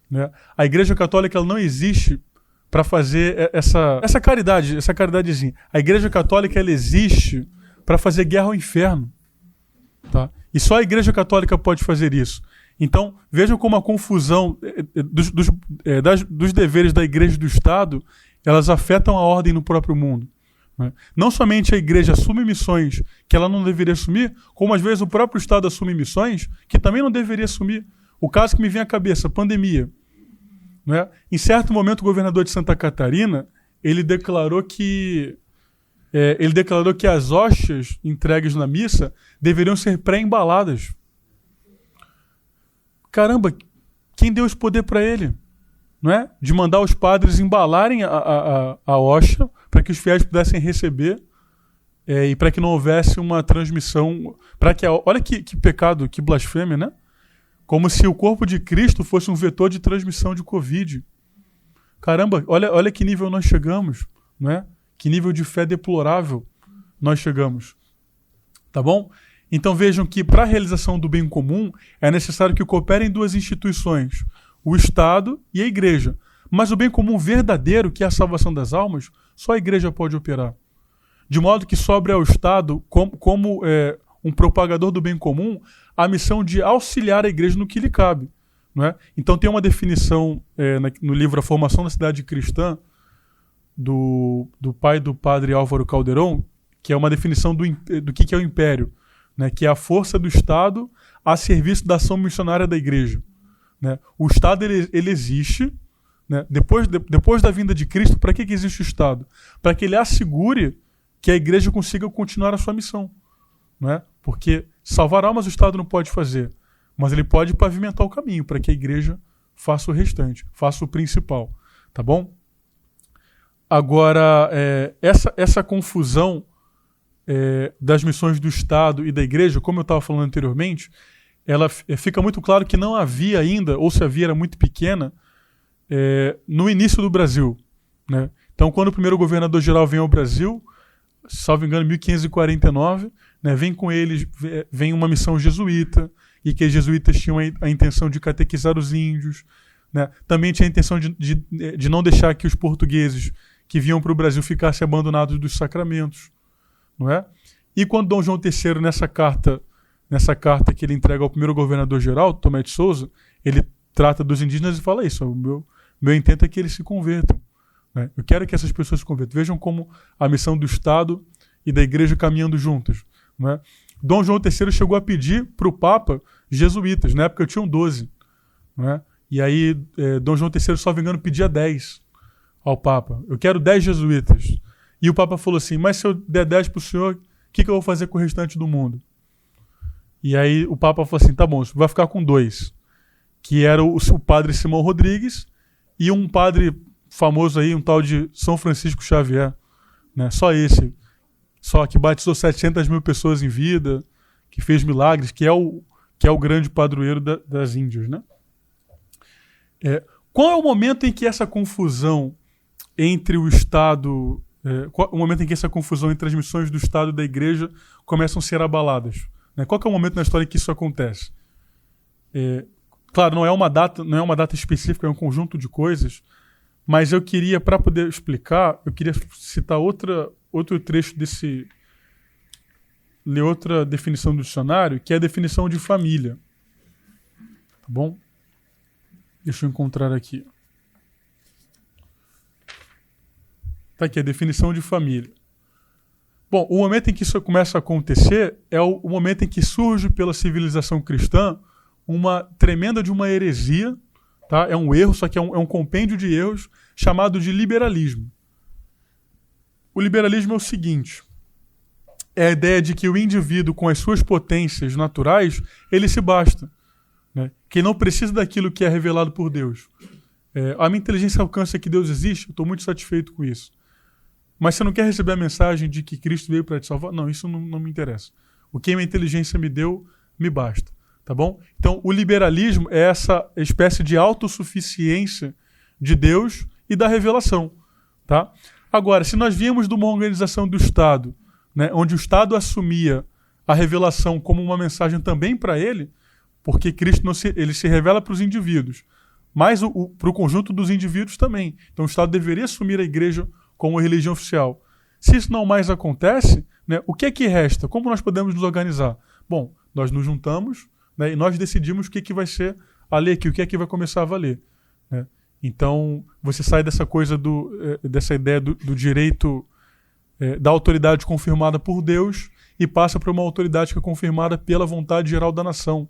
Né? A Igreja Católica ela não existe para fazer essa caridade, essa caridadezinha. A Igreja Católica ela existe para fazer guerra ao inferno. Tá? E só a Igreja Católica pode fazer isso. Então, vejam como a confusão dos deveres da Igreja e do Estado, elas afetam a ordem no próprio mundo. Né? Não somente a Igreja assume missões que ela não deveria assumir, como às vezes o próprio Estado assume missões que também não deveria assumir. O caso que me vem à cabeça, pandemia. Né? Em certo momento, o governador de Santa Catarina, ele declarou que as hóstias entregues na missa deveriam ser pré-embaladas. Caramba, quem deu esse poder para ele? Não é? De mandar os padres embalarem a hóstia para que os fiéis pudessem receber e para que não houvesse uma transmissão. Olha que pecado, que blasfêmia, né? Como se o corpo de Cristo fosse um vetor de transmissão de Covid. Caramba, olha que nível nós chegamos, não é? Que nível de fé deplorável nós chegamos. Tá bom? Então vejam que para a realização do bem comum é necessário que cooperem duas instituições, o Estado e a Igreja. Mas o bem comum verdadeiro, que é a salvação das almas, só a Igreja pode operar. De modo que sobre ao Estado, como um propagador do bem comum, a missão de auxiliar a Igreja no que lhe cabe. Não é? Então tem uma definição no livro A Formação da Cidade Cristã, do pai do padre Álvaro Calderon, que é uma definição do que é o império, né? Que é a força do Estado a serviço da ação missionária da Igreja. Né? O Estado ele existe, né? Depois da vinda de Cristo. Para que existe o Estado? Para que ele assegure que a Igreja consiga continuar a sua missão. Não é? Porque salvar almas o Estado não pode fazer, mas ele pode pavimentar o caminho para que a Igreja faça o restante, faça o principal. Tá bom? Agora, essa confusão das missões do Estado e da Igreja, como eu estava falando anteriormente, ela fica muito claro que não havia ainda, ou se havia era muito pequena, no início do Brasil, né? Então, quando o primeiro governador-geral vem ao Brasil, salvo engano, em 1549, né, vem com eles, vem uma missão jesuíta, e que os jesuítas tinham a intenção de catequizar os índios, né? Também tinha a intenção de não deixar que os portugueses que vinham para o Brasil ficassem abandonados dos sacramentos, não é? E quando Dom João III, nessa carta que ele entrega ao primeiro governador-geral, Tomé de Souza, ele trata dos indígenas e fala isso: o meu intento é que eles se convertam, né? Eu quero que essas pessoas se convertam. Vejam como a missão do Estado e da Igreja caminhando juntas, não é? Dom João III chegou a pedir para o Papa jesuítas, na época tinham 12, não é? E aí Dom João III, só me engano, pedia 10 ao Papa. Eu quero 10 jesuítas. E o Papa falou assim: mas se eu der 10 para o senhor, o que eu vou fazer com o restante do mundo? E aí o Papa falou assim: tá bom, você vai ficar com 2, que era o padre Simão Rodrigues e um padre famoso aí, um tal de São Francisco Xavier, né? Só esse, só que batizou 700 mil pessoas em vida, que fez milagres, que é o grande padroeiro das Índias, né? Qual é o momento em que essa confusão entre o Estado, o momento em que essa confusão entre as missões do Estado e da Igreja começam a ser abaladas, né? Qual que é o momento na história em que isso acontece? Claro, não é uma data específica, é um conjunto de coisas, mas eu queria, para poder explicar, eu queria citar outro trecho ler outra definição do dicionário, que é a definição de família. Tá bom? Deixa eu encontrar aqui. Tá aqui, a definição de família. Bom, o momento em que isso começa a acontecer é o momento em que surge pela civilização cristã uma tremenda de uma heresia, tá? É um erro, só que é um compêndio de erros chamado de liberalismo. O liberalismo é o seguinte: é a ideia de que o indivíduo, com as suas potências naturais, ele se basta, né? Que não precisa daquilo que é revelado por Deus. A minha inteligência alcança que Deus existe, eu estou muito satisfeito com isso. Mas você não quer receber a mensagem de que Cristo veio para te salvar? Não, isso não me interessa. O que a minha inteligência me deu, me basta. Tá bom? Então, o liberalismo é essa espécie de autossuficiência de Deus e da revelação. Tá? Agora, se nós viemos de uma organização do Estado, né, onde o Estado assumia a revelação como uma mensagem também para ele, porque Cristo ele se revela para os indivíduos, mas para o conjunto dos indivíduos também. Então, o Estado deveria assumir a Igreja como religião oficial. Se isso não mais acontece, né, o que é que resta? Como nós podemos nos organizar? Bom, nós nos juntamos, né, e nós decidimos o que vai ser a lei aqui, o que é que vai começar a valer, né? Então, você sai dessa coisa dessa ideia do direito, da autoridade confirmada por Deus, e passa para uma autoridade que é confirmada pela vontade geral da nação,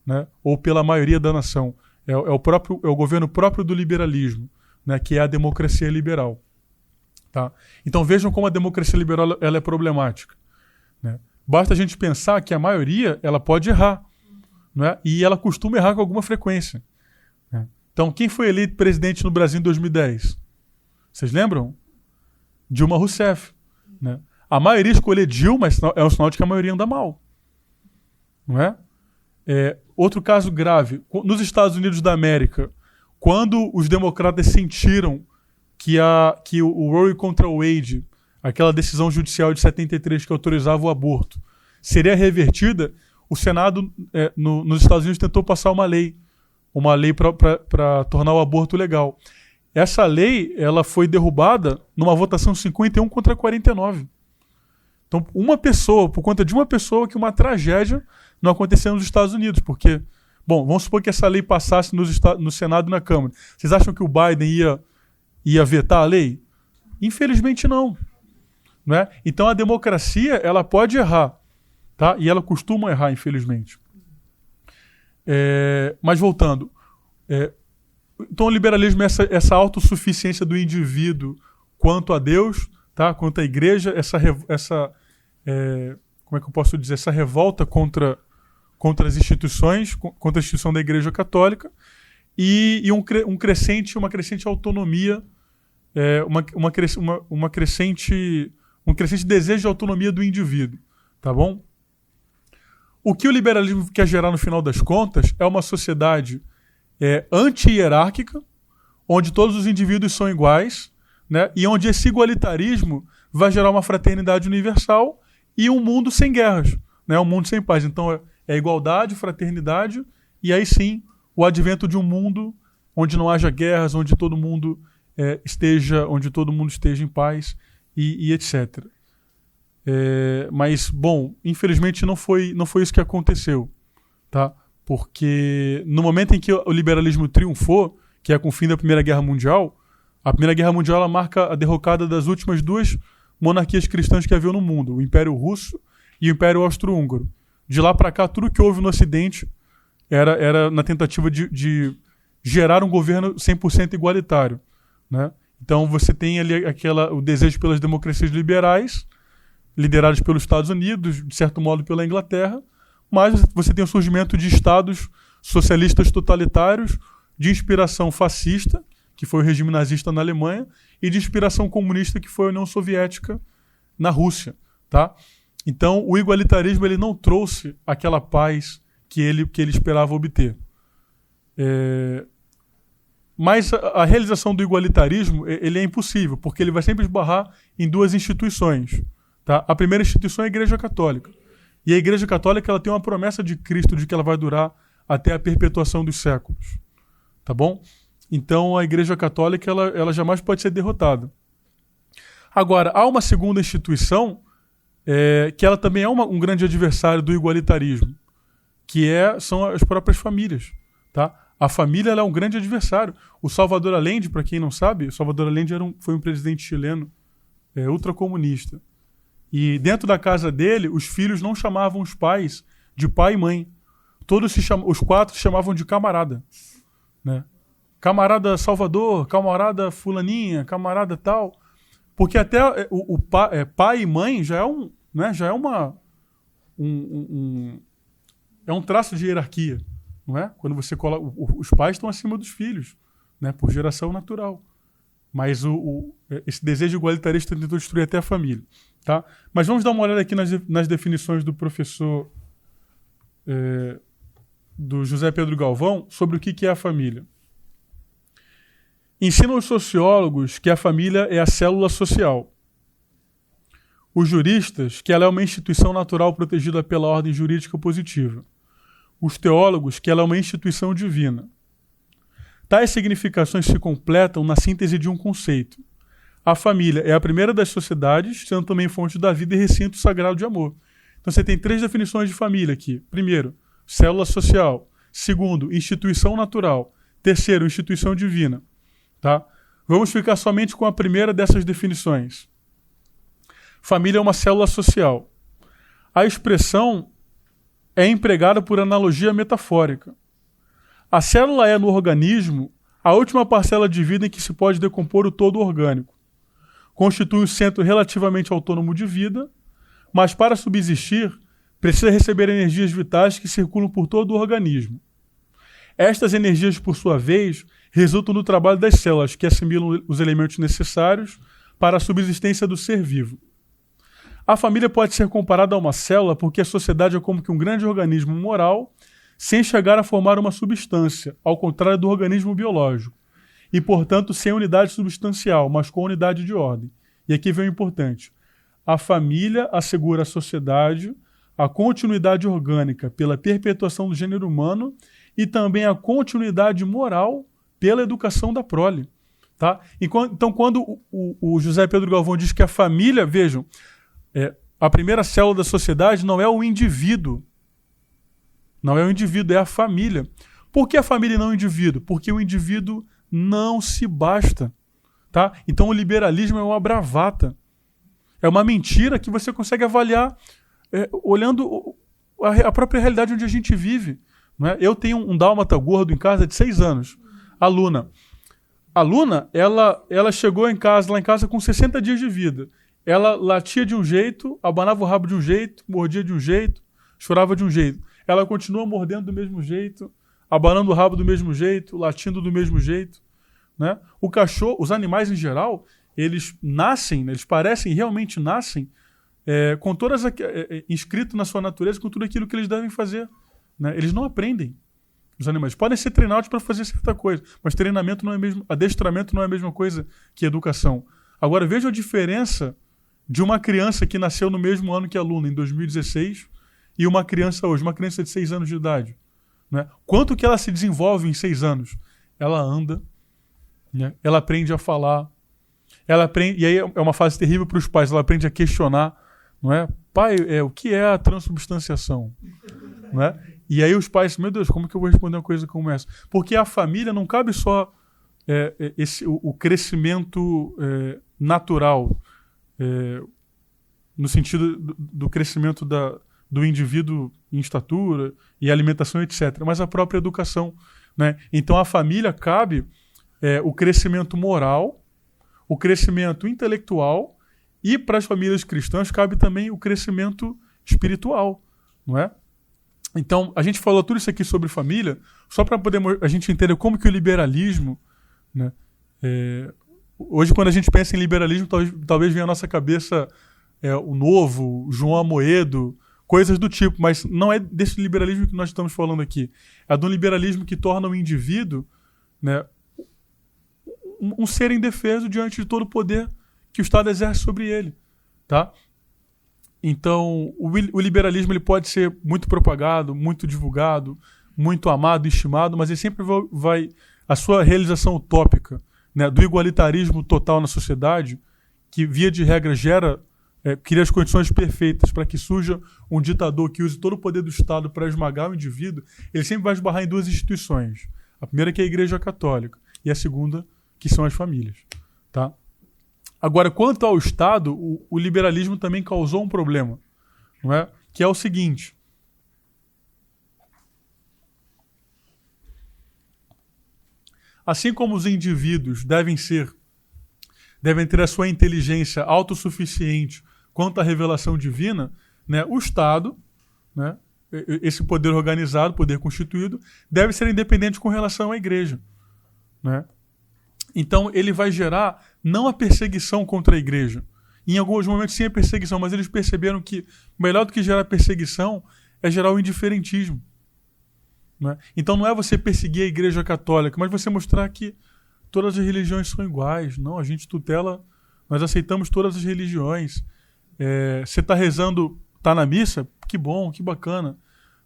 né, ou pela maioria da nação. É o governo próprio do liberalismo, né, que é a democracia liberal. Tá? Então vejam como a democracia liberal ela é problemática, né? Basta a gente pensar que a maioria ela pode errar, não é? E ela costuma errar com alguma frequência, né? Então quem foi eleito presidente no Brasil em 2010? Vocês lembram? Dilma Rousseff, né? A maioria escolher Dilma é um sinal de que a maioria anda mal, não é? Outro caso grave, nos Estados Unidos da América, quando os democratas sentiram que o Roe contra Wade, aquela decisão judicial de 73 que autorizava o aborto, seria revertida, o Senado nos Estados Unidos tentou passar uma lei para tornar o aborto legal. Essa lei ela foi derrubada numa votação 51 contra 49. Então, por conta de uma pessoa, que uma tragédia não aconteceu nos Estados Unidos, porque, bom, vamos supor que essa lei passasse no Senado e na Câmara. Vocês acham que o Biden ia vetar a lei? Infelizmente não. Não é? Então a democracia ela pode errar, tá? E ela costuma errar, infelizmente. Mas voltando, então o liberalismo é essa autossuficiência do indivíduo quanto a Deus, tá? Quanto à Igreja, como é que eu posso dizer? Essa revolta contra as instituições, contra a instituição da Igreja Católica, e uma crescente autonomia um crescente desejo de autonomia do indivíduo, tá bom? O que o liberalismo quer gerar no final das contas é uma sociedade anti-hierárquica, onde todos os indivíduos são iguais, né? E onde esse igualitarismo vai gerar uma fraternidade universal e um mundo sem guerras, né? Um mundo sem paz. Então é igualdade, fraternidade, e aí sim o advento de um mundo onde não haja guerras, onde todo mundo esteja em paz e etc. Mas, bom, infelizmente não foi isso que aconteceu, tá? Porque no momento em que o liberalismo triunfou, que é com o fim da Primeira Guerra Mundial, a Primeira Guerra Mundial ela marca a derrocada das últimas duas monarquias cristãs que havia no mundo, o Império Russo e o Império Austro-Húngaro. De lá para cá, tudo que houve no Ocidente era na tentativa de gerar um governo 100% igualitário, né? Então você tem ali o desejo pelas democracias liberais, lideradas pelos Estados Unidos, de certo modo pela Inglaterra, mas você tem o surgimento de estados socialistas totalitários de inspiração fascista, que foi o regime nazista na Alemanha, e de inspiração comunista, que foi a União Soviética na Rússia, tá? Então, o igualitarismo ele não trouxe aquela paz que ele esperava obter. Mas a realização do igualitarismo ele é impossível, porque ele vai sempre esbarrar em duas instituições. Tá? A primeira instituição é a Igreja Católica. E a Igreja Católica ela tem uma promessa de Cristo de que ela vai durar até a perpetuação dos séculos. Tá bom? Então, a Igreja Católica ela jamais pode ser derrotada. Agora, há uma segunda instituição que ela também é um grande adversário do igualitarismo, que são as próprias famílias. Tá? A família ela é um grande adversário. O Salvador Allende, para quem não sabe, o Salvador Allende foi um presidente chileno ultracomunista. E dentro da casa dele, os filhos não chamavam os pais de pai e mãe. Os quatro se chamavam de camarada. Né? Camarada Salvador, camarada fulaninha, camarada tal. Porque até pai e mãe já é um traço de hierarquia. Não é? Quando você coloca, os pais estão acima dos filhos, né? Por geração natural. Mas esse desejo igualitarista tentou destruir até a família. Tá? Mas vamos dar uma olhada aqui nas definições do professor do José Pedro Galvão sobre o que é a família. Ensina os sociólogos que a família é a célula social. Os juristas que ela é uma instituição natural protegida pela ordem jurídica positiva. Os teólogos que ela é uma instituição divina. Tais significações se completam na síntese de um conceito. A família é a primeira das sociedades, sendo também fonte da vida e recinto sagrado de amor. Então você tem 3 definições de família aqui. Primeiro, célula social. Segundo, instituição natural. Terceiro, instituição divina. Tá? Vamos ficar somente com a primeira dessas definições. Família é uma célula social. A expressão é empregada por analogia metafórica. A célula é, no organismo, a última parcela de vida em que se pode decompor o todo orgânico. Constitui um centro relativamente autônomo de vida, mas para subsistir, precisa receber energias vitais que circulam por todo o organismo. Estas energias, por sua vez, resultam do trabalho das células, que assimilam os elementos necessários para a subsistência do ser vivo. A família pode ser comparada a uma célula porque a sociedade é como que um grande organismo moral sem chegar a formar uma substância, ao contrário do organismo biológico, e, portanto, sem unidade substancial, mas com unidade de ordem. E aqui vem o importante. A família assegura à sociedade a continuidade orgânica pela perpetuação do gênero humano e também a continuidade moral pela educação da prole. Tá? Então, quando o José Pedro Galvão diz que a família, vejam, a primeira célula da sociedade não é o indivíduo. Não é o indivíduo, é a família. Por que a família e não o indivíduo? Porque o indivíduo não se basta. Tá? Então o liberalismo é uma bravata. É uma mentira que você consegue avaliar olhando a própria realidade onde a gente vive. Não é? Eu tenho um dálmata gordo em casa de 6 anos. A Luna. A Luna, ela chegou lá em casa com 60 dias de vida. Ela latia de um jeito, abanava o rabo de um jeito, mordia de um jeito, chorava de um jeito. Ela continua mordendo do mesmo jeito, abanando o rabo do mesmo jeito, latindo do mesmo jeito. né? O cachorro, os animais em geral, eles nascem, né? Eles parecem, realmente nascem, com todas inscrito na sua natureza, com tudo aquilo que eles devem fazer, né? Eles não aprendem. Os animais podem ser treinados para fazer certa coisa, mas treinamento não é mesmo, adestramento não é a mesma coisa que educação. Agora veja a diferença de uma criança que nasceu no mesmo ano que a Luna, em 2016, e uma criança hoje, uma criança de 6 anos de idade, né? Quanto que ela se desenvolve em 6 anos? Ela anda, né? Ela aprende a falar, ela aprende, e aí é uma fase terrível para os pais, ela aprende a questionar, não é? Pai, o que é a transubstanciação? Não é? E aí os pais, meu Deus, como que eu vou responder uma coisa como essa? Porque a família não cabe só o crescimento natural, no sentido do crescimento do indivíduo em estatura e alimentação, etc., mas a própria educação, né? Então a família cabe o crescimento moral, o crescimento intelectual, e para as famílias cristãs cabe também o crescimento espiritual, não é? Então, a gente falou tudo isso aqui sobre família, só para poder a gente entender como que o liberalismo, né, hoje, quando a gente pensa em liberalismo, talvez venha à nossa cabeça o Novo, João Amoedo, coisas do tipo, mas não é desse liberalismo que nós estamos falando aqui. É do liberalismo que torna o indivíduo, né, um ser indefeso diante de todo o poder que o Estado exerce sobre ele, tá? Então, o liberalismo ele pode ser muito propagado, muito divulgado, muito amado e estimado, mas ele sempre vai a sua realização utópica, né, do igualitarismo total na sociedade, que via de regra cria as condições perfeitas para que surja um ditador que use todo o poder do Estado para esmagar o indivíduo, ele sempre vai esbarrar em 2 instituições. A primeira que é a Igreja Católica e a segunda que são as famílias, tá? Agora, quanto ao Estado, o liberalismo também causou um problema, não é? Que é o seguinte: assim como os indivíduos devem ter a sua inteligência autossuficiente quanto à revelação divina, né, o Estado, né, esse poder organizado, poder constituído, deve ser independente com relação à Igreja, né? Então ele vai gerar não a perseguição contra a Igreja. Em alguns momentos sim a perseguição, mas eles perceberam que melhor do que gerar perseguição é gerar o indiferentismo, né? Então não é você perseguir a Igreja Católica, mas você mostrar que todas as religiões são iguais. Não, a gente tutela, nós aceitamos todas as religiões. Você está rezando, está na missa? Que bom, que bacana.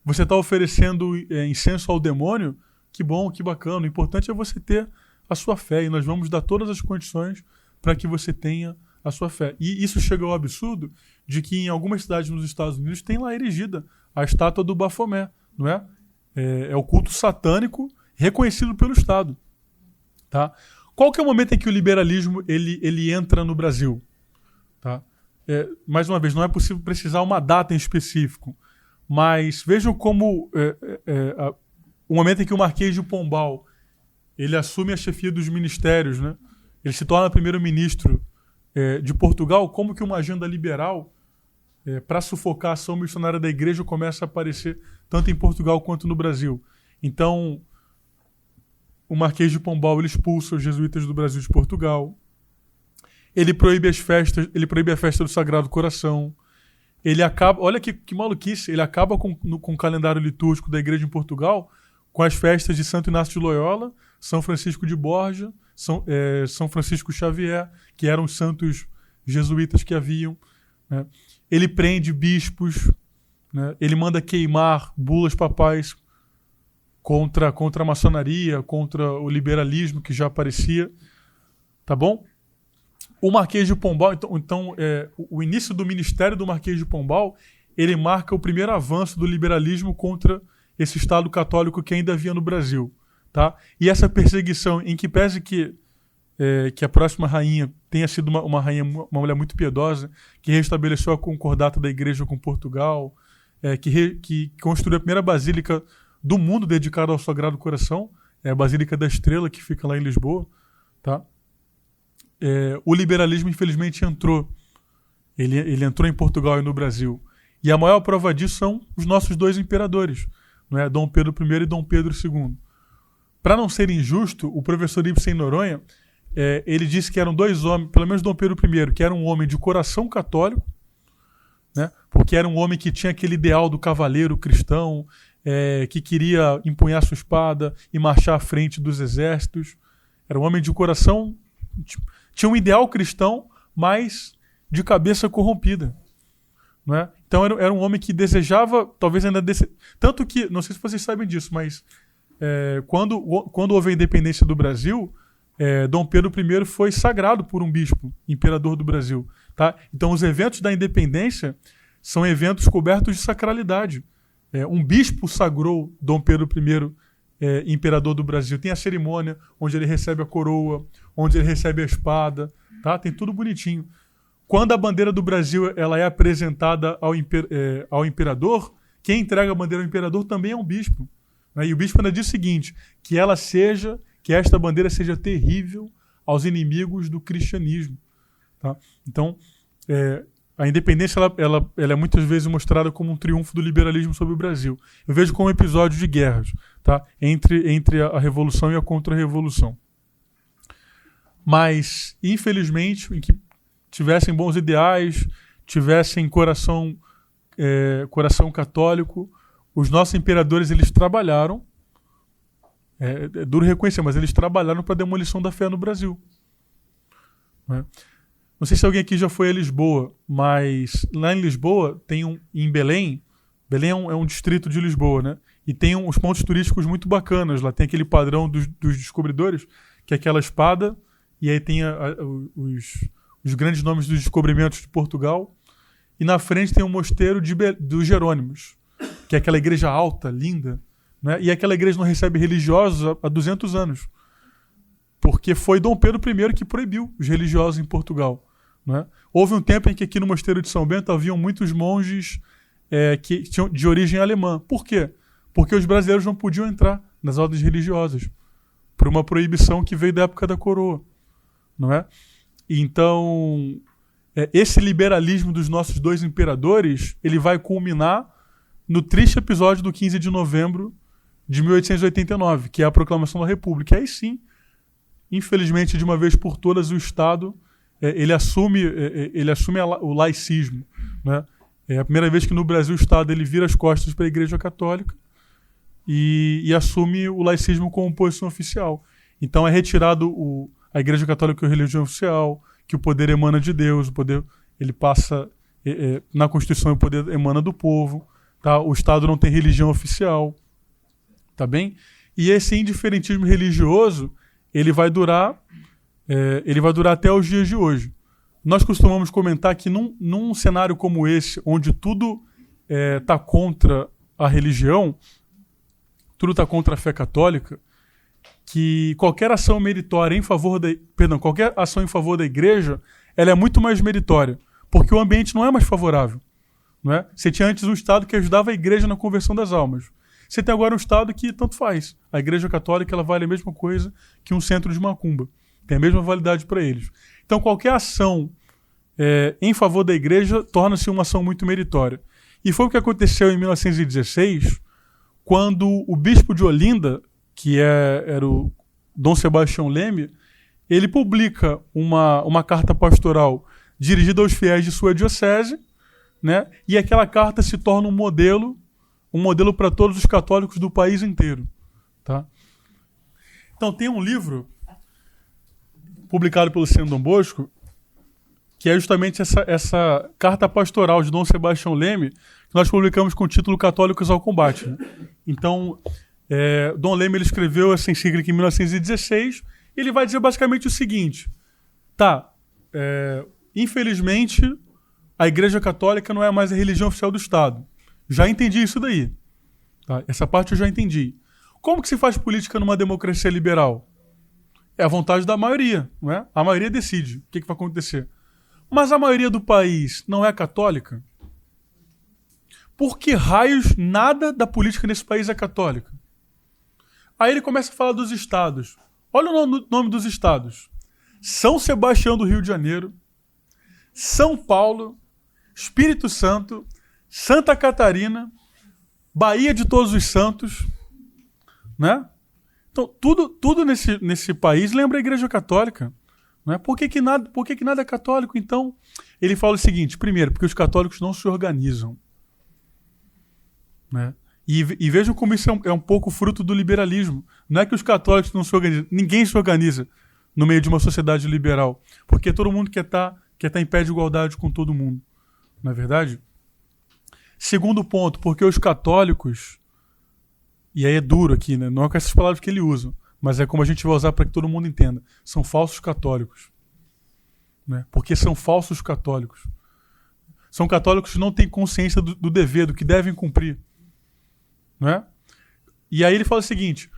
Você está oferecendo incenso ao demônio? Que bom, que bacana. O importante é você ter a sua fé, e nós vamos dar todas as condições para que você tenha a sua fé. E isso chega ao absurdo de que em algumas cidades nos Estados Unidos tem lá erigida a estátua do Bafomé, não é? É o culto satânico reconhecido pelo Estado, tá? Qual que é o momento em que o liberalismo ele entra no Brasil? Tá? Mais uma vez, não é possível precisar uma data em específico, mas vejam como o momento em que o Marquês de Pombal ele assume a chefia dos ministérios, né? Ele se torna primeiro-ministro de Portugal, como que uma agenda liberal para sufocar a ação missionária da Igreja começa a aparecer tanto em Portugal quanto no Brasil. Então, o Marquês de Pombal ele expulsa os jesuítas do Brasil de Portugal. Ele proíbe as festas, ele proíbe a festa do Sagrado Coração. Ele acaba, olha que maluquice, ele acaba com o calendário litúrgico da Igreja em Portugal com as festas de Santo Inácio de Loyola, São Francisco de Borja, São Francisco Xavier, que eram os santos jesuítas que haviam, né? Ele prende bispos, né? Ele manda queimar bulas papais contra a maçonaria, contra o liberalismo que já aparecia, tá bom? O Marquês de Pombal, então o início do ministério do Marquês de Pombal, ele marca o primeiro avanço do liberalismo contra esse Estado católico que ainda havia no Brasil, tá? E essa perseguição, em que pese que a próxima rainha tenha sido uma rainha, uma mulher muito piedosa, que restabeleceu a concordata da Igreja com Portugal, que construiu a primeira basílica do mundo dedicada ao Sagrado Coração, a Basílica da Estrela, que fica lá em Lisboa, tá? O liberalismo, infelizmente, entrou. Ele entrou em Portugal e no Brasil. E a maior prova disso são os nossos 2 imperadores, não é? Dom Pedro I e Dom Pedro II. para não ser injusto, o professor Ibsen Noronha, ele disse que eram dois homens, pelo menos Dom Pedro I, que era um homem de coração católico, né? Porque era um homem que tinha aquele ideal do cavaleiro cristão, que queria empunhar sua espada e marchar à frente dos exércitos. Era um homem de coração, tinha um ideal cristão, mas de cabeça corrompida. Não é? Então era um homem que desejava, talvez ainda... Tanto que, não sei se vocês sabem disso, mas quando houve a independência do Brasil, Dom Pedro I foi sagrado por um bispo, imperador do Brasil. Tá? Então os eventos da independência são eventos cobertos de sacralidade. Um bispo sagrou Dom Pedro I, imperador do Brasil. Tem a cerimônia onde ele recebe a coroa, onde ele recebe a espada. Tá? Tem tudo bonitinho. Quando a bandeira do Brasil ela é apresentada ao imperador, quem entrega a bandeira ao imperador também é um bispo. Né? E o bispo ainda diz o seguinte, que esta bandeira seja terrível aos inimigos do cristianismo. Tá? Então, a independência ela é muitas vezes mostrada como um triunfo do liberalismo sobre o Brasil. Eu vejo como um episódio de guerras, tá? entre a Revolução e a Contra-Revolução. Mas, infelizmente, em que tivessem bons ideais, tivessem coração católico, os nossos imperadores eles trabalharam, é duro reconhecer, mas eles trabalharam para a demolição da fé no Brasil. Né? Não sei se alguém aqui já foi a Lisboa, mas lá em Lisboa tem em Belém é um distrito de Lisboa, né? E tem uns pontos turísticos muito bacanas. Lá tem aquele padrão dos descobridores, que é aquela espada, e aí tem os grandes nomes dos descobrimentos de Portugal. E na frente tem o mosteiro dos Jerônimos, que é aquela igreja alta, linda, né? E aquela igreja não recebe religiosos há 200 anos. Porque foi Dom Pedro I que proibiu os religiosos em Portugal. Né? Houve um tempo em que aqui no Mosteiro de São Bento haviam muitos monges que tinham de origem alemã. Por quê? Porque os brasileiros não podiam entrar nas ordens religiosas por uma proibição que veio da época da coroa. Não é? Então, esse liberalismo dos nossos dois imperadores ele vai culminar no triste episódio do 15 de novembro de 1889, que é a proclamação da República. E aí sim, infelizmente, de uma vez por todas, o Estado ele assume o laicismo. Né? É a primeira vez que no Brasil o Estado ele vira as costas para a Igreja Católica e assume o laicismo como posição oficial. Então é retirado a Igreja Católica como religião oficial, que o poder emana de Deus, o poder ele passa na Constituição, o poder emana do povo. Tá? O Estado não tem religião oficial. Tá bem? E esse indiferentismo religioso ele vai durar até os dias de hoje. Nós costumamos comentar que num cenário como esse, onde tudo está contra a religião, tudo está contra a fé católica, que qualquer ação meritória qualquer ação em favor da igreja, ela é muito mais meritória, porque o ambiente não é mais favorável. Não é? Você tinha antes um Estado que ajudava a igreja na conversão das almas. Você tem agora um Estado que tanto faz. A Igreja Católica ela vale a mesma coisa que um centro de macumba. Tem a mesma validade para eles. Então, qualquer ação em favor da Igreja torna-se uma ação muito meritória. E foi o que aconteceu em 1916, quando o bispo de Olinda, que era o Dom Sebastião Leme, ele publica uma carta pastoral dirigida aos fiéis de sua diocese, né? E aquela carta se torna um modelo para todos os católicos do país inteiro. Tá? Então tem um livro publicado pelo Centro Dom Bosco, que é justamente essa carta pastoral de Dom Sebastião Leme, que nós publicamos com o título Católicos ao Combate. Né? Então, Dom Leme ele escreveu essa encíclica em 1916, e ele vai dizer basicamente o seguinte, infelizmente, a Igreja Católica não é mais a religião oficial do Estado. Já entendi isso daí. Tá? Essa parte eu já entendi. Como que se faz política numa democracia liberal? É a vontade da maioria. Não é? A maioria decide o que vai acontecer. Mas a maioria do país não é católica? Por que raios nada da política nesse país é católica? Aí ele começa a falar dos estados. Olha o nome dos estados. São Sebastião do Rio de Janeiro, São Paulo, Espírito Santo, Santa Catarina, Bahia de Todos os Santos, né? Então, tudo nesse país lembra a Igreja Católica. Não é? Por que nada é católico, então? Ele fala o seguinte: primeiro, porque os católicos não se organizam. Né? E vejam como isso é um pouco fruto do liberalismo. Não é que os católicos não se organizam. Ninguém se organiza no meio de uma sociedade liberal. Porque todo mundo quer estar em pé de igualdade com todo mundo. Não é verdade? Segundo ponto, porque os católicos, e aí é duro aqui, né? Não é com essas palavras que ele usa, mas é como a gente vai usar para que todo mundo entenda. São falsos católicos. Né? Porque são falsos católicos. São católicos que não têm consciência do dever, do que devem cumprir. Não é? E aí ele fala o seguinte: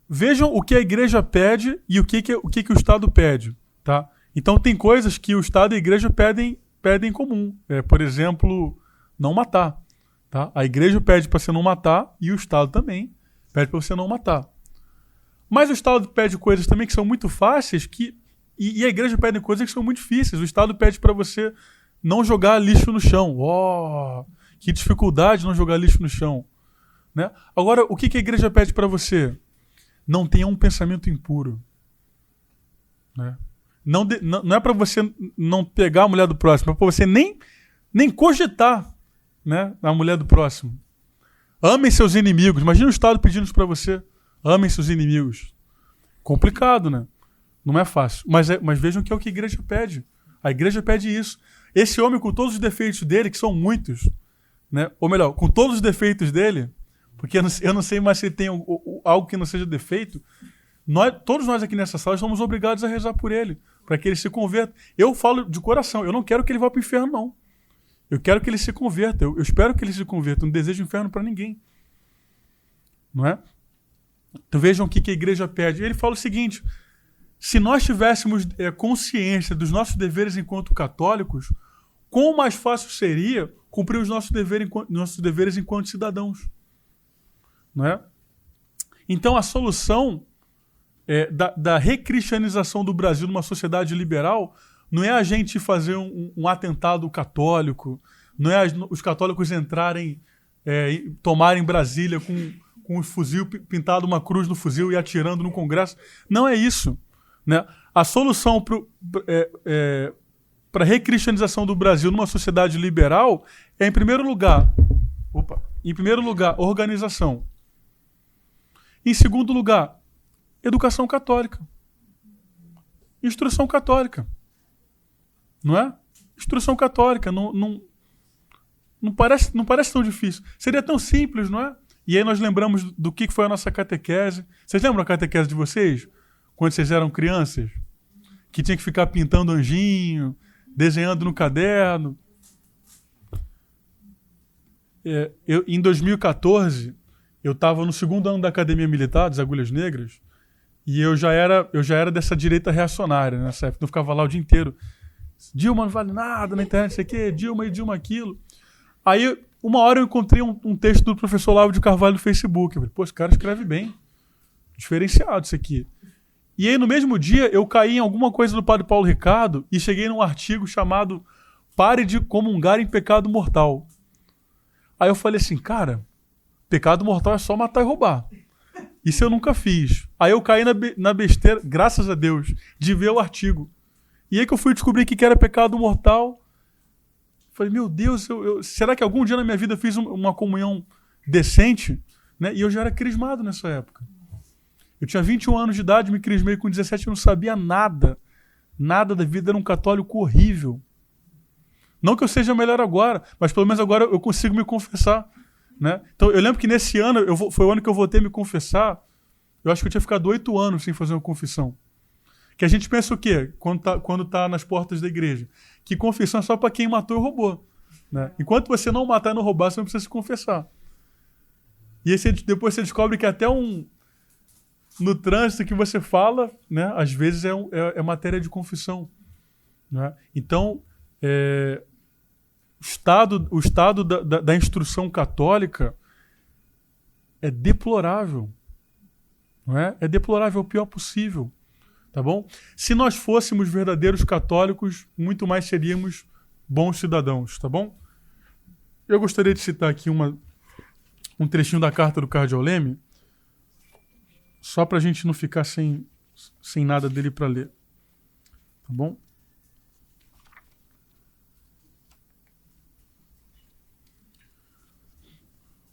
vejam o que a igreja pede e o que o Estado pede. Tá? Então tem coisas que o Estado e a igreja pedem em comum. Por exemplo, não matar. Tá? A igreja pede para você não matar e o Estado também pede para você não matar. Mas o Estado pede coisas também que são muito fáceis e a igreja pede coisas que são muito difíceis. O Estado pede para você não jogar lixo no chão. Que dificuldade não jogar lixo no chão. Né? Agora, o que a igreja pede para você? Não tenha um pensamento impuro. Né? Não é para você não pegar a mulher do próximo, é para você nem cogitar, né, a mulher do próximo. Amem seus inimigos. Imagina o Estado pedindo isso para você. Amem seus inimigos. Complicado, né? Não é fácil. Mas vejam que é o que a igreja pede. A igreja pede isso. Esse homem, com todos os defeitos dele, que são muitos, né? Ou melhor, com todos os defeitos dele, porque eu não sei mais se ele tem algo que não seja defeito, todos nós aqui nessa sala somos obrigados a rezar por ele, para que ele se converta. Eu falo de coração, eu não quero que ele vá para o inferno, não. Eu quero que ele se converta, eu espero que ele se converta. Eu não desejo inferno para ninguém. Não é? Então vejam o que a igreja pede. Ele fala o seguinte: se nós tivéssemos consciência dos nossos deveres enquanto católicos, quão mais fácil seria cumprir os nossos deveres enquanto cidadãos. Não é? Então a solução da recristianização do Brasil numa sociedade liberal não é a gente fazer um atentado católico, não é os católicos entrarem, tomarem Brasília com um fuzil pintado uma cruz no fuzil e atirando no Congresso. Não é isso. Né? A solução para a recristianização do Brasil numa sociedade liberal é, em primeiro lugar, organização. Em segundo lugar, educação católica. Instrução católica. Não é? Instrução católica. Não parece tão difícil. Seria tão simples, não é? E aí nós lembramos do que foi a nossa catequese. Vocês lembram a catequese de vocês? Quando vocês eram crianças? Que tinha que ficar pintando anjinho, desenhando no caderno. Em 2014, eu estava no segundo ano da Academia Militar, das Agulhas Negras, e eu já era dessa direita reacionária nessa época. Eu ficava lá o dia inteiro. Dilma não vale nada na internet, sei o quê, Dilma e Dilma aquilo. Aí, uma hora eu encontrei um texto do professor Olavo de Carvalho no Facebook. Eu falei, pô, esse cara escreve bem. Diferenciado isso aqui. E aí, no mesmo dia, eu caí em alguma coisa do padre Paulo Ricardo e cheguei num artigo chamado Pare de comungar em pecado mortal. Aí eu falei assim, cara, pecado mortal é só matar e roubar. Isso eu nunca fiz. Aí eu caí na besteira, graças a Deus, de ver o artigo. E aí que eu fui descobrir que era pecado mortal. Falei, meu Deus, será que algum dia na minha vida eu fiz uma comunhão decente? Né? E eu já era crismado nessa época. Eu tinha 21 anos de idade, me crismei com 17 e não sabia nada. Nada da vida, era um católico horrível. Não que eu seja melhor agora, mas pelo menos agora eu consigo me confessar. Né? Então eu lembro que nesse ano, foi o ano que eu voltei a me confessar, eu acho que eu tinha ficado 8 anos sem fazer uma confissão. Que a gente pensa o quê? Quando tá nas portas da igreja? Que confissão é só para quem matou e roubou. Né? Enquanto você não matar e não roubar, você não precisa se confessar. E aí depois você descobre que até no trânsito que você fala, né, às vezes é matéria de confissão. Né? Então, o estado da instrução católica é deplorável. Não é? É deplorável, o pior possível. Tá bom? Se nós fôssemos verdadeiros católicos, muito mais seríamos bons cidadãos, tá bom? Eu gostaria de citar aqui um trechinho da carta do Cardeal Leme, só para a gente não ficar sem nada dele para ler. Tá bom?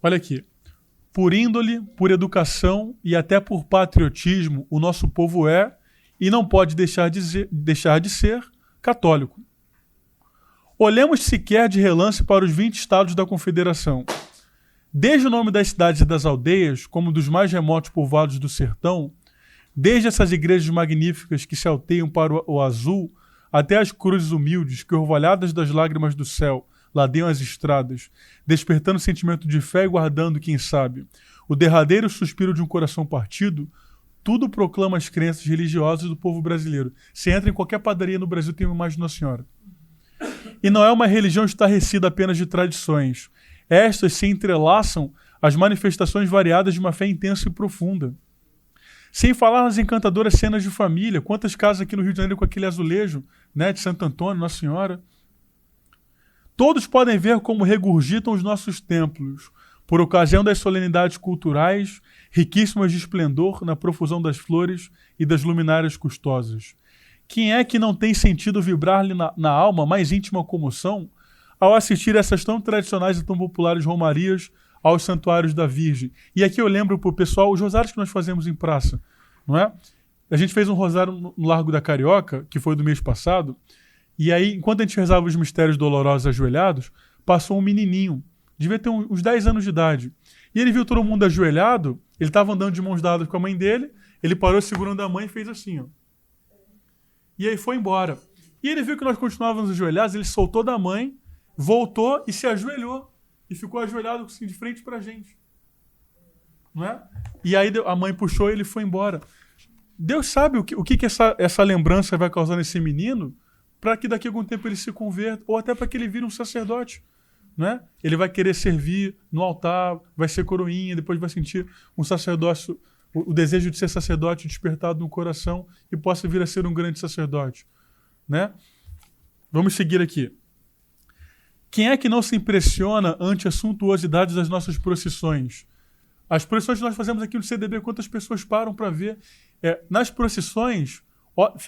Olha aqui. Por índole, por educação e até por patriotismo, o nosso povo é e não pode deixar de ser católico. Olhemos sequer de relance para os 20 estados da Confederação. Desde o nome das cidades e das aldeias, como dos mais remotos povoados do sertão, desde essas igrejas magníficas que se alteiam para o azul, até as cruzes humildes que, orvalhadas das lágrimas do céu, ladeiam as estradas, despertando sentimento de fé e guardando, quem sabe, o derradeiro suspiro de um coração partido, tudo proclama as crenças religiosas do povo brasileiro. Você entra em qualquer padaria no Brasil, tem uma imagem de Nossa Senhora. E não é uma religião estarrecida apenas de tradições. Estas se entrelaçam às manifestações variadas de uma fé intensa e profunda. Sem falar nas encantadoras cenas de família. Quantas casas aqui no Rio de Janeiro com aquele azulejo, né, de Santo Antônio, Nossa Senhora. Todos podem ver como regurgitam os nossos templos, por ocasião das solenidades culturais, riquíssimas de esplendor na profusão das flores e das luminárias custosas. Quem é que não tem sentido vibrar-lhe na alma mais íntima comoção ao assistir essas tão tradicionais e tão populares romarias aos santuários da Virgem? E aqui eu lembro para o pessoal os rosários que nós fazemos em praça, não é? A gente fez um rosário no Largo da Carioca, que foi do mês passado, e aí, enquanto a gente rezava os mistérios dolorosos ajoelhados, passou um menininho, devia ter uns 10 anos de idade. E ele viu todo mundo ajoelhado, ele estava andando de mãos dadas com a mãe dele, ele parou segurando a mãe e fez assim, ó. E aí foi embora. E ele viu que nós continuávamos ajoelhados, ele soltou da mãe, voltou e se ajoelhou. E ficou ajoelhado assim, de frente pra gente. Não é? E aí a mãe puxou e ele foi embora. Deus sabe o que essa lembrança vai causar nesse menino, para que daqui a algum tempo ele se converta, ou até para que ele vire um sacerdote. Né? Ele vai querer servir no altar, vai ser coroinha, depois vai sentir um sacerdócio, o desejo de ser sacerdote despertado no coração e possa vir a ser um grande sacerdote. Né? Vamos seguir aqui. Quem é que não se impressiona ante a suntuosidade das nossas procissões? As procissões que nós fazemos aqui no CDB, quantas pessoas param para ver? Nas procissões,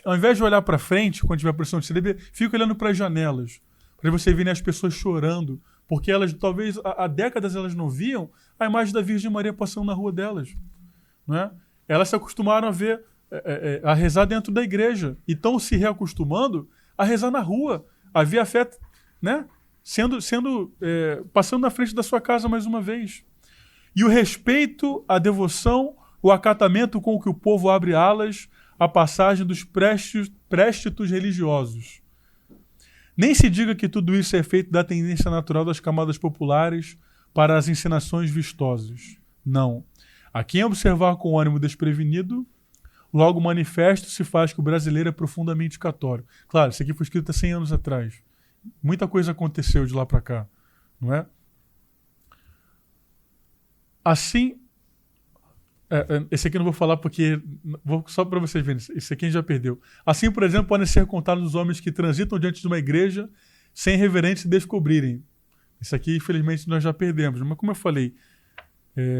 ao invés de olhar para frente, quando tiver a procissão do CDB, fica olhando para as janelas, para você ver as pessoas chorando, porque elas, talvez, há décadas elas não viam a imagem da Virgem Maria passando na rua delas. Não é? Elas se acostumaram a ver, a rezar dentro da igreja, e estão se reacostumando a rezar na rua, a ver a fé, né? Passando na frente da sua casa mais uma vez. E o respeito, a devoção, o acatamento com que o povo abre alas à passagem dos préstitos religiosos. Nem se diga que tudo isso é feito da tendência natural das camadas populares para as encenações vistosas. Não. A quem observar com ânimo desprevenido, logo manifesto se faz que o brasileiro é profundamente católico. Claro, isso aqui foi escrito há 100 anos atrás. Muita coisa aconteceu de lá para cá, não é? Assim, esse aqui eu não vou falar porque só para vocês verem, esse aqui a gente já perdeu. Assim, por exemplo, podem ser contados os homens que transitam diante de uma igreja sem reverentes se descobrirem. Isso aqui, infelizmente, nós já perdemos. Mas como eu falei,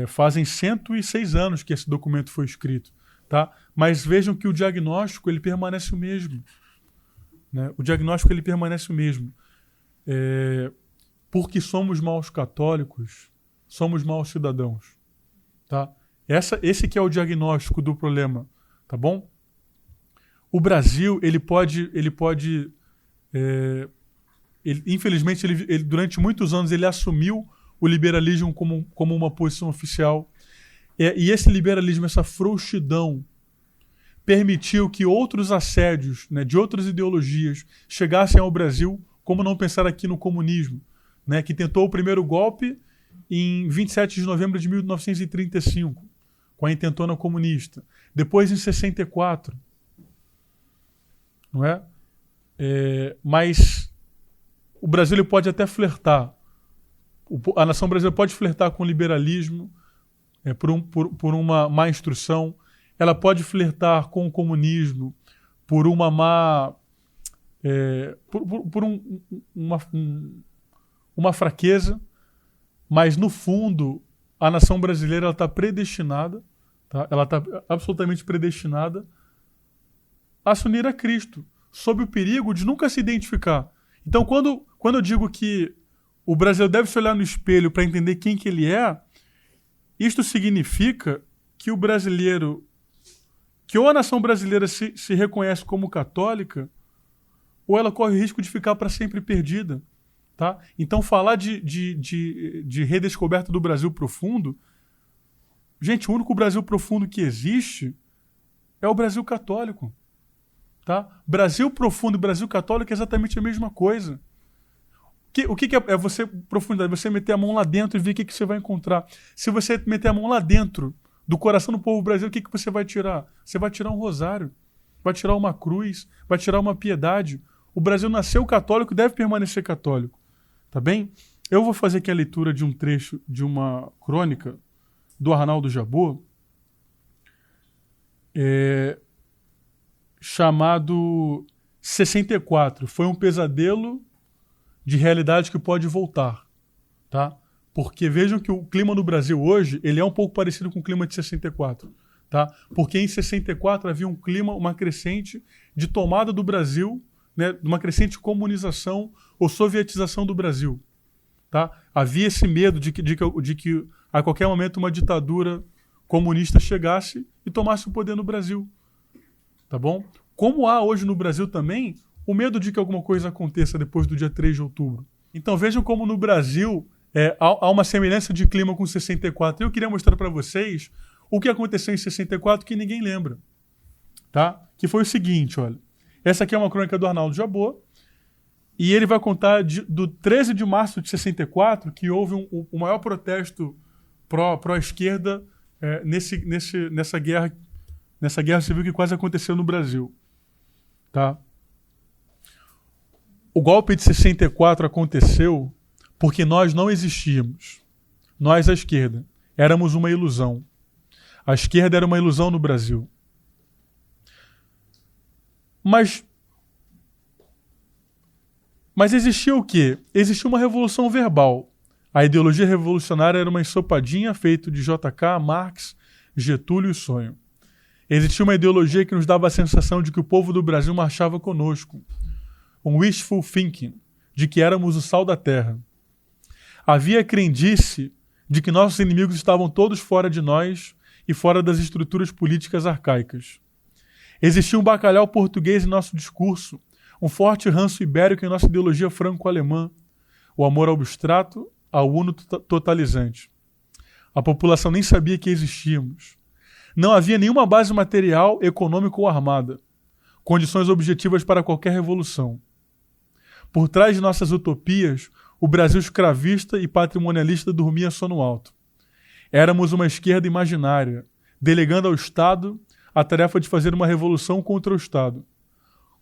fazem 106 anos que esse documento foi escrito, tá? Mas vejam que o diagnóstico ele permanece o mesmo. Né? O diagnóstico ele permanece o mesmo. Porque somos maus católicos, somos maus cidadãos. Tá? Esse que é o diagnóstico do problema. Tá bom? O Brasil, infelizmente, durante muitos anos, ele assumiu o liberalismo como uma posição oficial. E esse liberalismo, essa frouxidão, permitiu que outros assédios, né, de outras ideologias chegassem ao Brasil, como não pensar aqui no comunismo, né, que tentou o primeiro golpe em 27 de novembro de 1935, com a intentona comunista. Depois em 64. Não é? Mas o Brasil ele pode até flertar. A nação brasileira pode flertar com o liberalismo por uma má instrução. Ela pode flertar com o comunismo por uma má... uma fraqueza, mas no fundo a nação brasileira está predestinada, Tá? Ela está absolutamente predestinada a se unir a Cristo, sob o perigo de nunca se identificar. Então, quando eu digo que o brasileiro deve se olhar no espelho para entender quem que ele é, isto significa que o brasileiro, que ou a nação brasileira se reconhece como católica, ou ela corre o risco de ficar para sempre perdida. Tá? Então, falar de redescoberta do Brasil profundo, gente, o único Brasil profundo que existe é o Brasil católico. Tá? Brasil profundo e Brasil católico é exatamente a mesma coisa. O que é você, profundidade? Você meter a mão lá dentro e ver o que você vai encontrar. Se você meter a mão lá dentro do coração do povo brasileiro, o que você vai tirar? Você vai tirar um rosário, vai tirar uma cruz, vai tirar uma piedade. O Brasil nasceu católico e deve permanecer católico. Tá bem? Eu vou fazer aqui a leitura de um trecho de uma crônica do Arnaldo Jabbour, chamado 64. Foi um pesadelo de realidade que pode voltar. Tá? Porque vejam que o clima no Brasil hoje, ele é um pouco parecido com o clima de 64. Tá? Porque em 64 havia um clima, uma crescente de tomada do Brasil, né, uma crescente comunização ou sovietização do Brasil. Tá? Havia esse medo de que a qualquer momento uma ditadura comunista chegasse e tomasse o poder no Brasil. Tá bom? Como há hoje no Brasil também o medo de que alguma coisa aconteça depois do dia 3 de outubro. Então vejam como no Brasil há uma semelhança de clima com 64. Eu queria mostrar para vocês o que aconteceu em 64 que ninguém lembra. Tá? Que foi o seguinte, olha. Essa aqui é uma crônica do Arnaldo Jabbour, e ele vai contar do 13 de março de 64, que houve o maior protesto pró-esquerda nessa guerra civil que quase aconteceu no Brasil. Tá? O golpe de 64 aconteceu porque nós não existíamos. Nós, a esquerda, éramos uma ilusão. A esquerda era uma ilusão no Brasil. Mas existia o quê? Existia uma revolução verbal. A ideologia revolucionária era uma ensopadinha feita de JK, Marx, Getúlio e Sonho. Existia uma ideologia que nos dava a sensação de que o povo do Brasil marchava conosco. Um wishful thinking, de que éramos o sal da terra. Havia a crendice de que nossos inimigos estavam todos fora de nós e fora das estruturas políticas arcaicas. Existia um bacalhau português em nosso discurso, um forte ranço ibérico em nossa ideologia franco-alemã, o amor ao abstrato, ao uno totalizante. A população nem sabia que existíamos. Não havia nenhuma base material, econômica ou armada, condições objetivas para qualquer revolução. Por trás de nossas utopias, o Brasil escravista e patrimonialista dormia sono alto. Éramos uma esquerda imaginária, delegando ao Estado a tarefa de fazer uma revolução contra o Estado.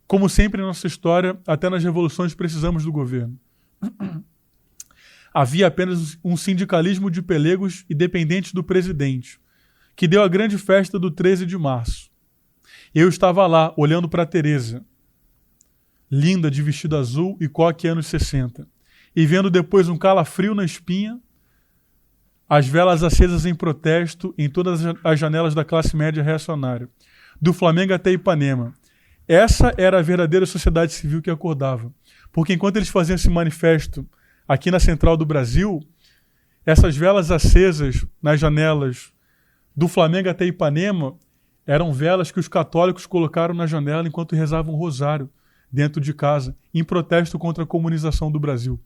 Como sempre em nossa história, até nas revoluções precisamos do governo. Havia apenas um sindicalismo de pelegos e dependentes do presidente, que deu a grande festa do 13 de março. Eu estava lá, olhando para Teresa, linda de vestido azul e coque anos 60, e vendo depois um calafrio na espinha, as velas acesas em protesto em todas as janelas da classe média reacionária, do Flamengo até Ipanema. Essa era a verdadeira sociedade civil que acordava. Porque enquanto eles faziam esse manifesto aqui na Central do Brasil, essas velas acesas nas janelas do Flamengo até Ipanema eram velas que os católicos colocaram na janela enquanto rezavam o rosário dentro de casa, em protesto contra a comunização do Brasil.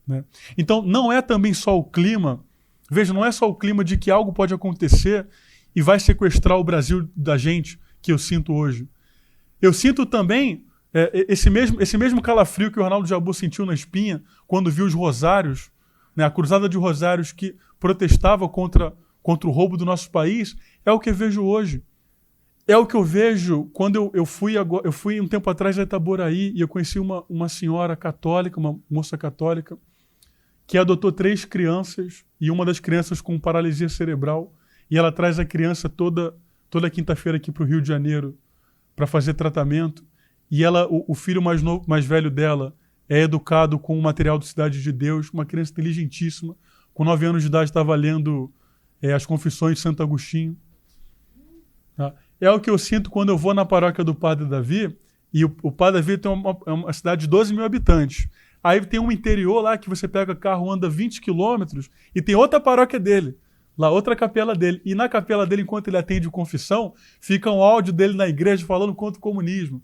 Né? Então, não é também só o clima, veja, não é só o clima de que algo pode acontecer e vai sequestrar o Brasil da gente que eu sinto hoje. Eu sinto também esse mesmo calafrio que o Arnaldo Jabbour sentiu na espinha quando viu os rosários, né, a cruzada de rosários que protestava contra o roubo do nosso país, é o que eu vejo hoje. É o que eu vejo quando eu fui um tempo atrás a Itaboraí e eu conheci uma senhora católica, uma moça católica, que adotou 3 crianças e uma das crianças com paralisia cerebral, e ela traz a criança toda quinta-feira aqui para o Rio de Janeiro para fazer tratamento, e o filho mais velho dela é educado com o material do Cidade de Deus, uma criança inteligentíssima, com 9 anos de idade estava lendo as Confissões de Santo Agostinho, Tá? É o que eu sinto quando eu vou na paróquia do Padre Davi, e o Padre Davi tem uma cidade de 12 mil habitantes. Aí tem um interior lá que você pega carro, anda 20 quilômetros, e tem outra paróquia dele, lá outra capela dele. E na capela dele, enquanto ele atende confissão, fica um áudio dele na igreja falando contra o comunismo.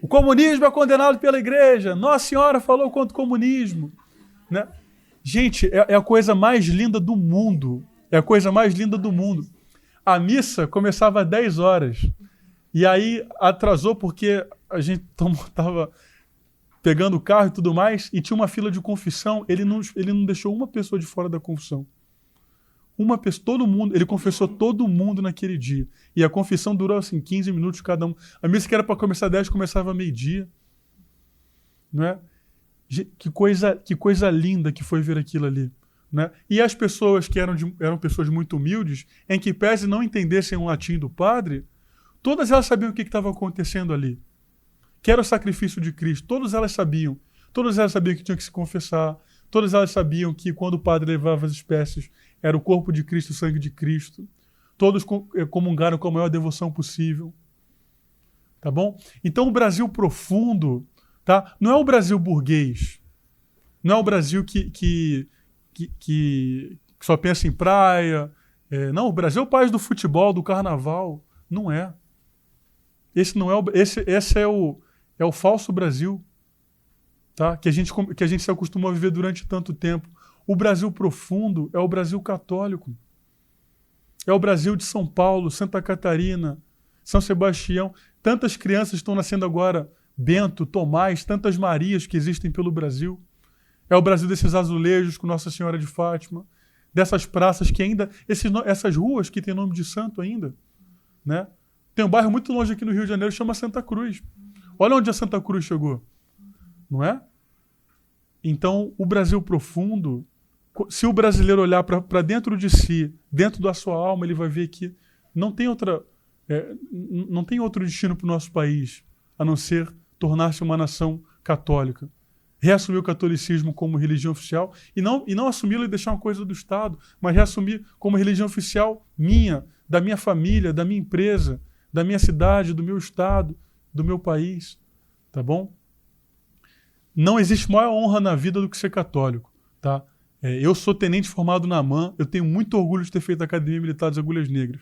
O comunismo é condenado pela igreja. Nossa Senhora falou contra o comunismo. Né? Gente, é a coisa mais linda do mundo. É a coisa mais linda do mundo. A missa começava às 10 horas. E aí atrasou porque a gente estava pegando o carro e tudo mais, e tinha uma fila de confissão. Ele não deixou uma pessoa de fora da confissão. Uma pessoa, todo mundo, ele confessou todo mundo naquele dia. E a confissão durou assim 15 minutos cada um. A missa que era para começar às 10 começava meio-dia. Não é? Que coisa linda que foi ver aquilo ali. Né? E as pessoas que eram pessoas muito humildes, em que pese não entendessem o latim do padre, todas elas sabiam o que estava acontecendo ali. Que era o sacrifício de Cristo. Todas elas sabiam. Todas elas sabiam que tinham que se confessar. Todas elas sabiam que quando o padre levava as espécies, era o corpo de Cristo, o sangue de Cristo. Todos comungaram com a maior devoção possível. Tá bom? Então o Brasil profundo, tá? Não é o Brasil burguês. Não é o Brasil que só pensa em praia. Não, o Brasil é o país do futebol, do carnaval. Não é. Esse não é esse é o falso Brasil, tá? Que a gente se acostumou a viver durante tanto tempo. O Brasil profundo é o Brasil católico. É o Brasil de São Paulo, Santa Catarina, São Sebastião. Tantas crianças estão nascendo agora, Bento, Tomás, tantas Marias que existem pelo Brasil. É o Brasil desses azulejos com Nossa Senhora de Fátima, dessas praças que ainda, essas ruas que tem nome de santo ainda, né? Tem um bairro muito longe aqui no Rio de Janeiro que chama Santa Cruz. Olha onde a Santa Cruz chegou. Não é? Então, o Brasil profundo, se o brasileiro olhar para dentro de si, dentro da sua alma, ele vai ver que não tem outro destino para o nosso país, a não ser tornar-se uma nação católica. Reassumir o catolicismo como religião oficial e não assumi-lo e deixar uma coisa do Estado, mas reassumir como religião oficial minha, da minha família, da minha empresa, da minha cidade, do meu estado, do meu país. Tá bom? Não existe maior honra na vida do que ser católico. Tá? Eu sou tenente formado na AMAN, eu tenho muito orgulho de ter feito a Academia Militar das Agulhas Negras.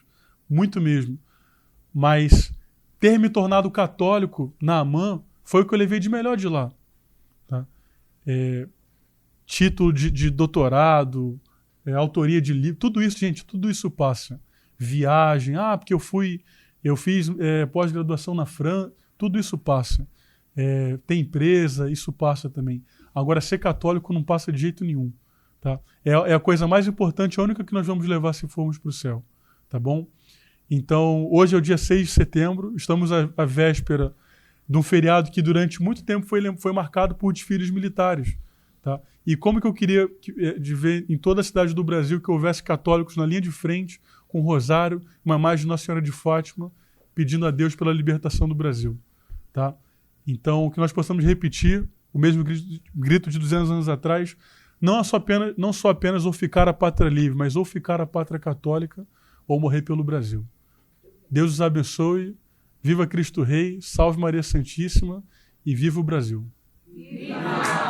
Muito mesmo. Mas ter me tornado católico na AMAN foi o que eu levei de melhor de lá. Tá? Título de doutorado, autoria de livro, tudo isso, gente, tudo isso passa. Viagem, porque eu fiz pós-graduação na França, tudo isso passa. Tem empresa, isso passa também. Agora, ser católico não passa de jeito nenhum. Tá? É a coisa mais importante, a única que nós vamos levar se formos para o céu. Tá bom? Então, hoje é o dia 6 de setembro, estamos à véspera de um feriado que durante muito tempo foi marcado por desfiles militares. Tá? E como que eu queria de ver em toda a cidade do Brasil que houvesse católicos na linha de frente, com rosário, uma imagem de Nossa Senhora de Fátima, pedindo a Deus pela libertação do Brasil. Tá? Então, que nós possamos repetir o mesmo grito de 200 anos atrás, não só apenas ou ficar a pátria livre, mas ou ficar a pátria católica ou morrer pelo Brasil. Deus os abençoe, viva Cristo Rei, salve Maria Santíssima e viva o Brasil. Viva!